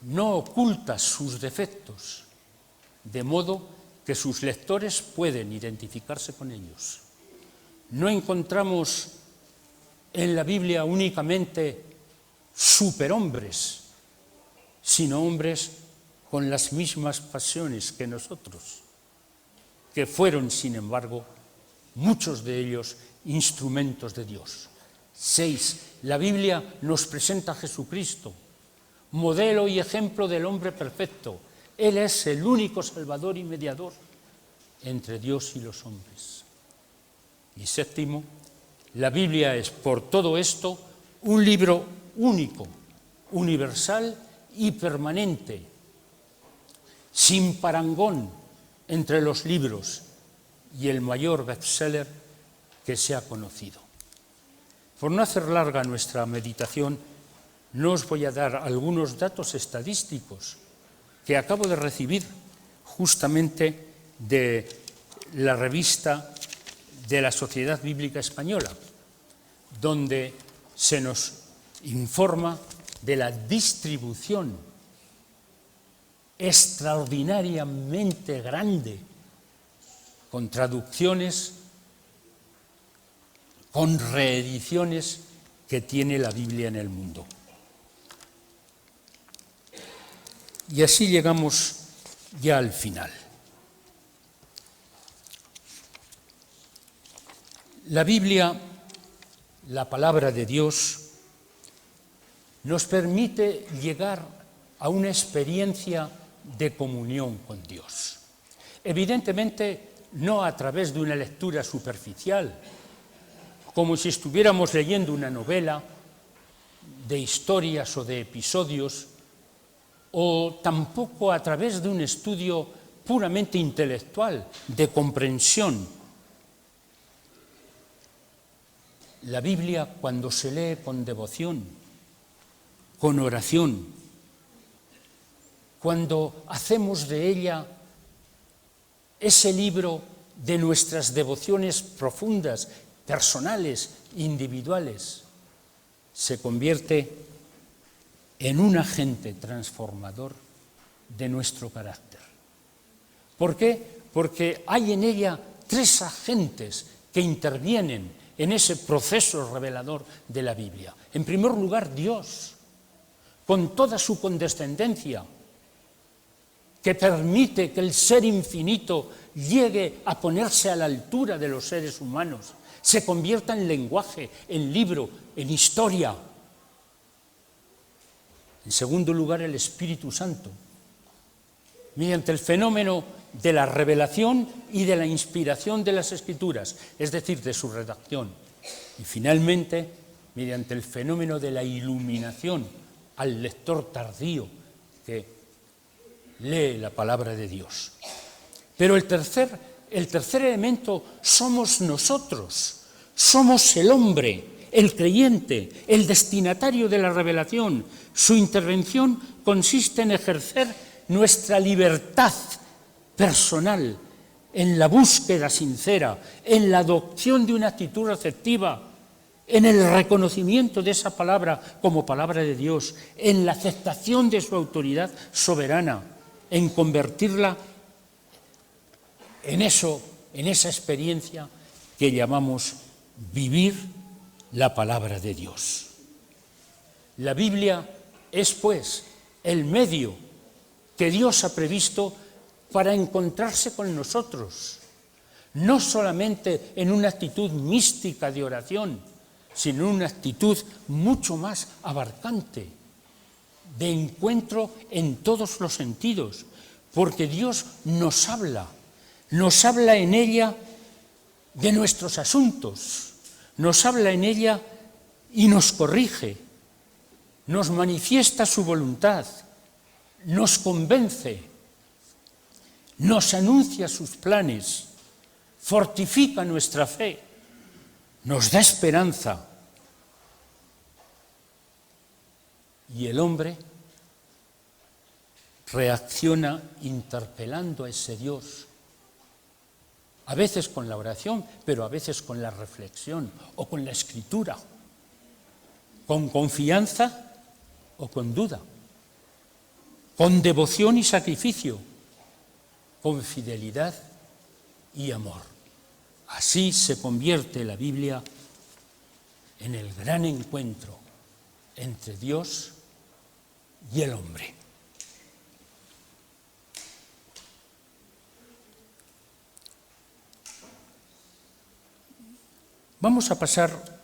no oculta sus defectos, de modo que sus lectores pueden identificarse con ellos. No encontramos en la Biblia únicamente superhombres, sino hombres con las mismas pasiones que nosotros, que fueron, sin embargo, muchos de ellos instrumentos de Dios. 6. La Biblia nos presenta a Jesucristo modelo y ejemplo del hombre perfecto. Él es el único Salvador y mediador entre Dios y los hombres. Y séptimo, la Biblia es por todo esto un libro único, universal y permanente, sin parangón entre los libros y el mayor bestseller que se ha conocido. Por no hacer larga nuestra meditación, no os voy a dar algunos datos estadísticos que acabo de recibir justamente de la revista de la Sociedad Bíblica Española, donde se nos informa de la distribución extraordinariamente grande, con traducciones, con reediciones que tiene la Biblia en el mundo. Y así llegamos ya al final. La Biblia, la palabra de Dios, nos permite llegar a una experiencia de comunión con Dios. Evidentemente, no a través de una lectura superficial, como si estuviéramos leyendo una novela de historias o de episodios, o tampoco a través de un estudio puramente intelectual, de comprensión. La Biblia, cuando se lee con devoción, con oración, cuando hacemos de ella ese libro de nuestras devociones profundas, personales, individuales, se convierte en un agente transformador de nuestro carácter. ¿Por qué? Porque hay en ella tres agentes que intervienen en ese proceso revelador de la Biblia. En primer lugar, Dios, con toda su condescendencia, que permite que el ser infinito llegue a ponerse a la altura de los seres humanos, se convierta en lenguaje, en libro, en historia. En segundo lugar, el Espíritu Santo, mediante el fenómeno de la revelación y de la inspiración de las Escrituras, es decir, de su redacción. Y finalmente, mediante el fenómeno de la iluminación al lector tardío que lee la palabra de Dios. Pero el tercer elemento somos nosotros, somos el hombre, el creyente, el destinatario de la revelación. Su intervención consiste en ejercer nuestra libertad personal, en la búsqueda sincera, en la adopción de una actitud receptiva, en el reconocimiento de esa palabra como palabra de Dios, en la aceptación de su autoridad soberana, en convertirla en esa experiencia que llamamos vivir la palabra de Dios. La Biblia es, pues, el medio que Dios ha previsto para encontrarse con nosotros, no solamente en una actitud mística de oración, sino en una actitud mucho más abarcante, de encuentro en todos los sentidos, porque Dios nos habla en ella de nuestros asuntos, nos habla en ella y nos corrige, nos manifiesta su voluntad, nos convence, nos anuncia sus planes, fortifica nuestra fe, nos da esperanza. Y el hombre reacciona interpelando a ese Dios, a veces con la oración, pero a veces con la reflexión o con la escritura, con confianza o con duda, con devoción y sacrificio, con fidelidad y amor. Así se convierte la Biblia en el gran encuentro entre Dios y el hombre. Vamos a pasar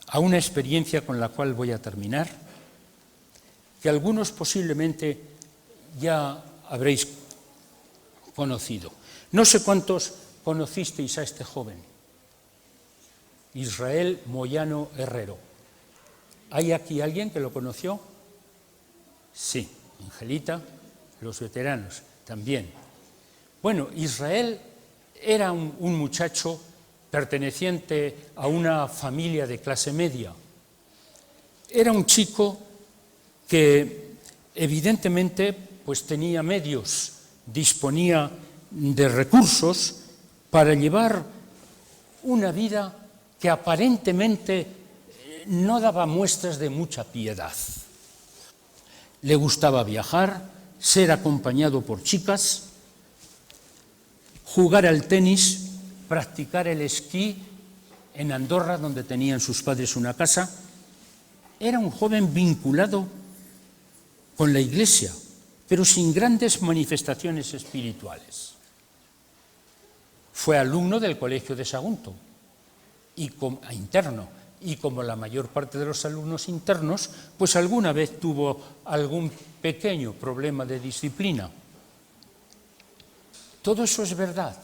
a una experiencia con la cual voy a terminar, que algunos posiblemente ya habréis conocido. No sé cuántos conocisteis a este joven, Israel Moyano Herrero. ¿Hay aquí alguien que lo conoció? Sí, Angelita, los veteranos también. Bueno, Israel era un muchacho perteneciente a una familia de clase media. Era un chico que evidentemente pues tenía medios, disponía de recursos para llevar una vida que aparentemente no daba muestras de mucha piedad. Le gustaba viajar, ser acompañado por chicas, jugar al tenis, practicar el esquí en Andorra, donde tenían sus padres una casa. Era un joven vinculado con la Iglesia, pero sin grandes manifestaciones espirituales. Fue alumno del Colegio de Sagunto, interno, y como la mayor parte de los alumnos internos, pues alguna vez tuvo algún pequeño problema de disciplina. Todo eso es verdad,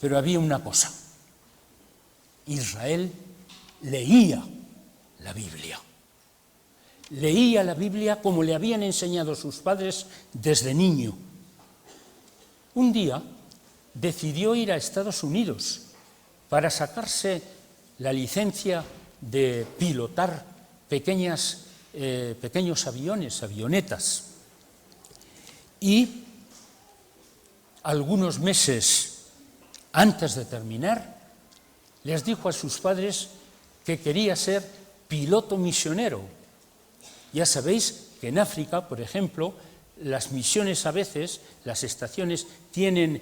pero había una cosa: Israel leía la Biblia. Leía la Biblia como le habían enseñado sus padres desde niño. Un día decidió ir a Estados Unidos para sacarse la licencia de pilotar pequeños aviones, avionetas. Y algunos meses antes de terminar, les dijo a sus padres que quería ser piloto misionero. Ya sabéis que en África, por ejemplo, las misiones a veces, las estaciones, tienen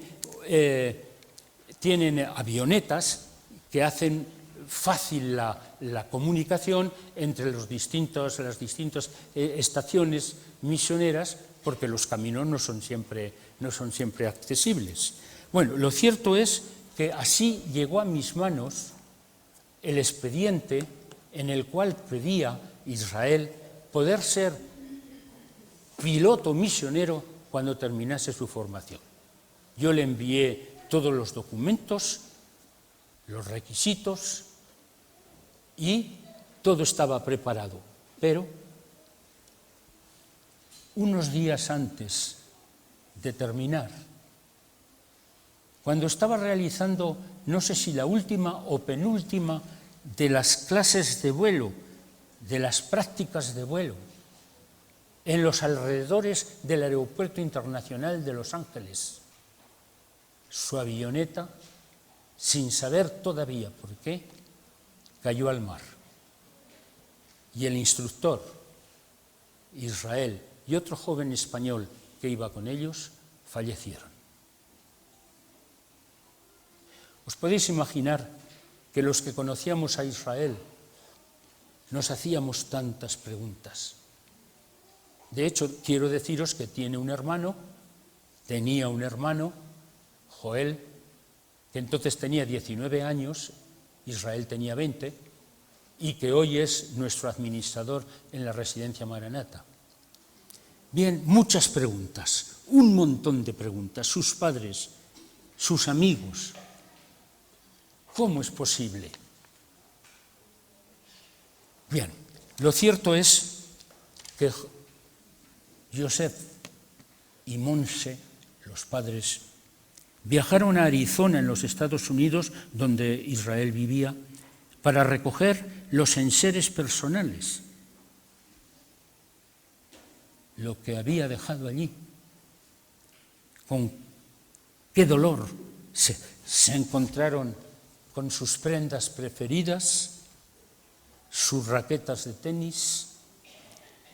avionetas que hacen fácil la comunicación entre las distintas estaciones misioneras, porque los caminos no son siempre accesibles. Bueno, lo cierto es que así llegó a mis manos el expediente en el cual pedía Israel poder ser piloto misionero cuando terminase su formación. Yo le envié todos los documentos, los requisitos, y todo estaba preparado. Pero unos días antes de terminar, cuando estaba realizando, no sé si la última o penúltima de las clases de vuelo, de las prácticas de vuelo, en los alrededores del Aeropuerto Internacional de Los Ángeles, su avioneta, sin saber todavía por qué, cayó al mar. Y el instructor, Israel, y otro joven español que iba con ellos, fallecieron. ¿Os podéis imaginar que los que conocíamos a Israel nos hacíamos tantas preguntas? De hecho, quiero deciros que tenía un hermano, Joel, que entonces tenía 19 años, Israel tenía 20, y que hoy es nuestro administrador en la residencia Maranata. Bien, muchas preguntas, un montón de preguntas, sus padres, sus amigos. ¿Cómo es posible? Bien, lo cierto es que Joseph y Monse, los padres, viajaron a Arizona, en los Estados Unidos, donde Israel vivía, para recoger los enseres personales, lo que había dejado allí. Con qué dolor se encontraron con sus prendas preferidas, sus raquetas de tenis,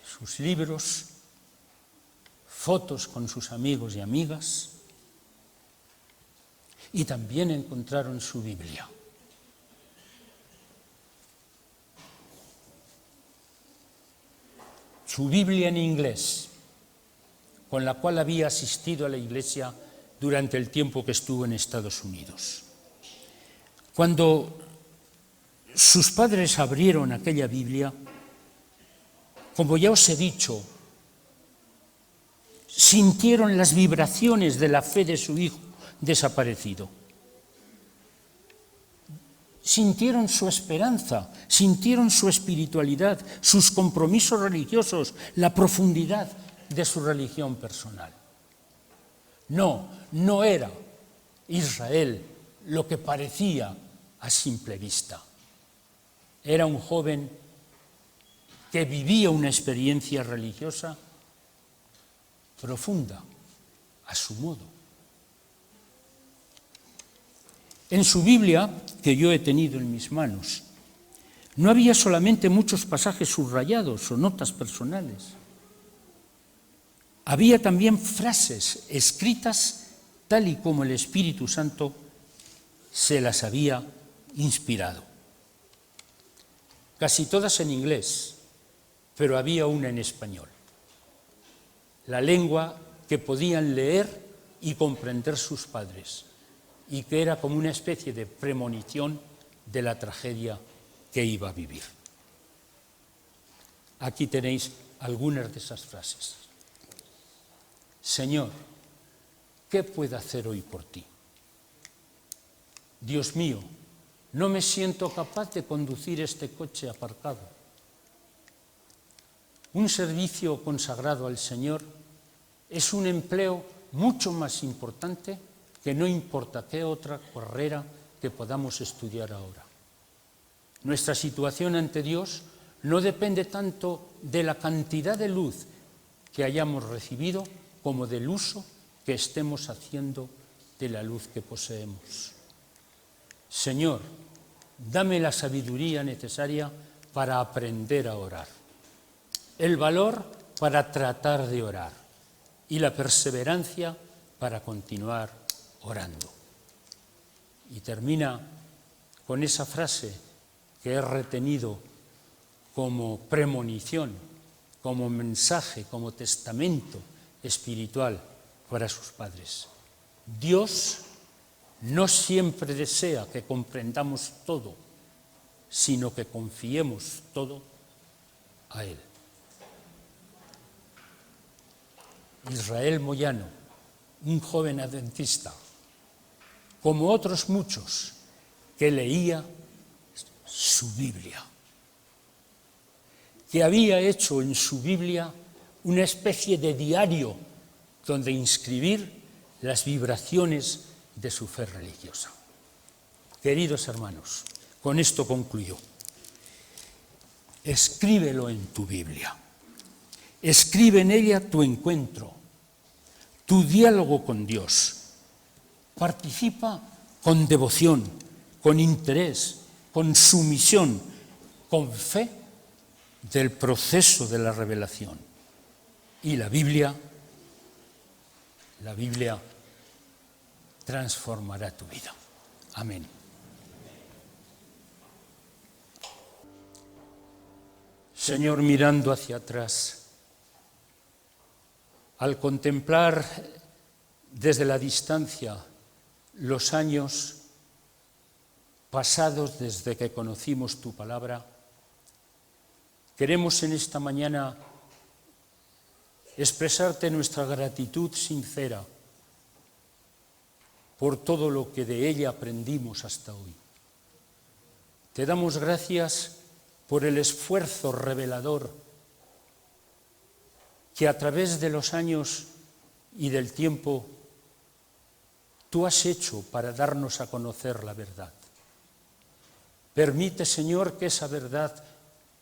sus libros, fotos con sus amigos y amigas, y también encontraron su Biblia. Su Biblia en inglés, con la cual había asistido a la Iglesia durante el tiempo que estuvo en Estados Unidos. Cuando sus padres abrieron aquella Biblia, como ya os he dicho, sintieron las vibraciones de la fe de su hijo desaparecido. Sintieron su esperanza, sintieron su espiritualidad, sus compromisos religiosos, la profundidad de su religión personal. No era Israel lo que parecía a simple vista. Era un joven que vivía una experiencia religiosa profunda, a su modo. En su Biblia, que yo he tenido en mis manos, no había solamente muchos pasajes subrayados o notas personales. Había también frases escritas tal y como el Espíritu Santo se las había inspirado. Casi todas en inglés, pero había una en español. La lengua que podían leer y comprender sus padres, y que era como una especie de premonición de la tragedia que iba a vivir. Aquí tenéis algunas de esas frases. Señor, ¿qué puedo hacer hoy por ti? Dios mío, no me siento capaz de conducir este coche aparcado. Un servicio consagrado al Señor es un empleo mucho más importante que no importa qué otra carrera que podamos estudiar ahora. Nuestra situación ante Dios no depende tanto de la cantidad de luz que hayamos recibido como del uso que estemos haciendo de la luz que poseemos. Señor, dame la sabiduría necesaria para aprender a orar, el valor para tratar de orar y la perseverancia para continuar orando. Y termina con esa frase que he retenido como premonición, como mensaje, como testamento espiritual para sus padres. Dios no siempre desea que comprendamos todo, sino que confiemos todo a Él. Israel Moyano, un joven adventista, como otros muchos, que leía su Biblia, que había hecho en su Biblia una especie de diario donde inscribir las vibraciones de su fe religiosa. Queridos hermanos, con esto concluyo. Escríbelo en tu Biblia. Escribe en ella tu encuentro, tu diálogo con Dios. Participa con devoción, con interés, con sumisión, con fe del proceso de la revelación. Y la Biblia transformará tu vida. Amén. Señor, mirando hacia atrás, al contemplar desde la distancia los años pasados desde que conocimos tu palabra, queremos en esta mañana expresarte nuestra gratitud sincera por todo lo que de ella aprendimos hasta hoy. Te damos gracias por el esfuerzo revelador que a través de los años y del tiempo tú has hecho para darnos a conocer la verdad. Permite, Señor, que esa verdad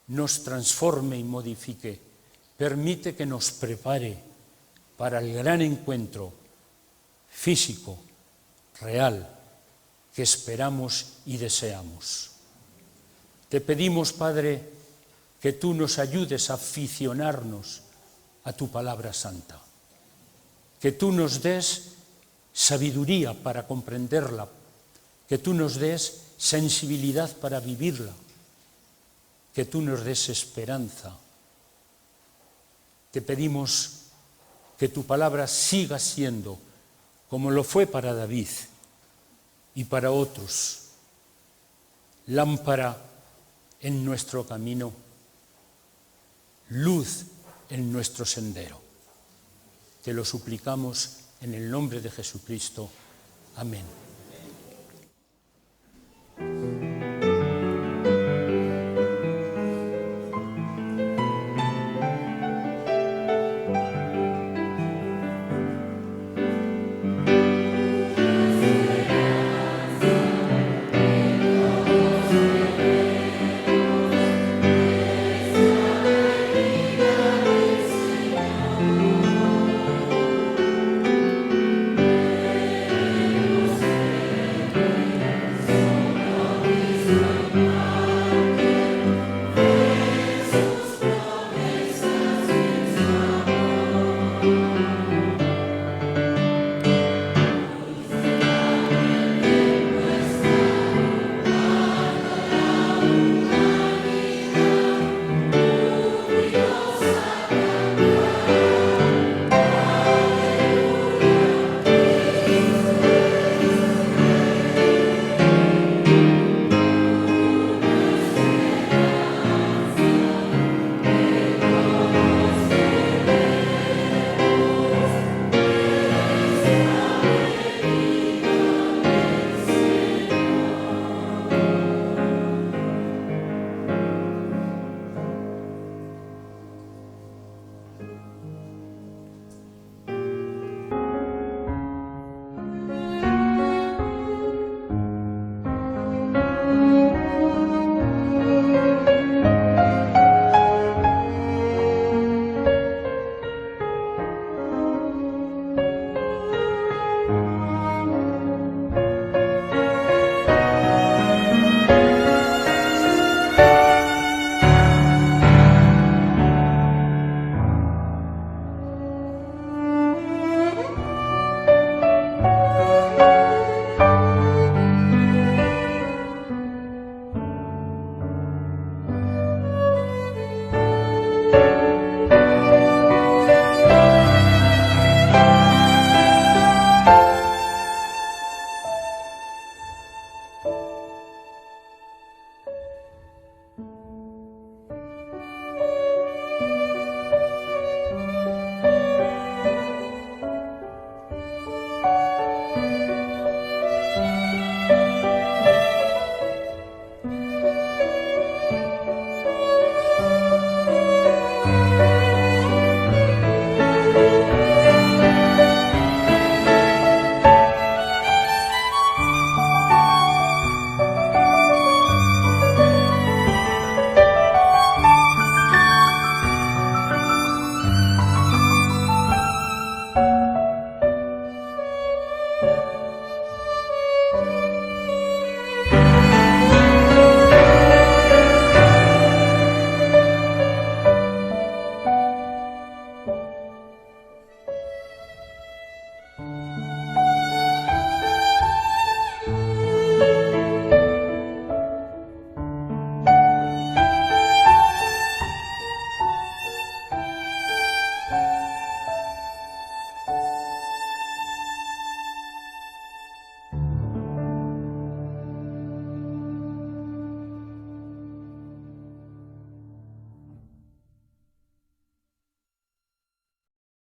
nos transforme y modifique. Permite que nos prepare para el gran encuentro físico, real, que esperamos y deseamos. Te pedimos, Padre, que tú nos ayudes a aficionarnos a tu palabra santa, que tú nos des sabiduría para comprenderla, que tú nos des sensibilidad para vivirla, que tú nos des esperanza. Te pedimos que tu palabra siga siendo, como lo fue para David y para otros, lámpara en nuestro camino, luz en nuestro sendero. Te lo suplicamos en el nombre de Jesucristo. Amén.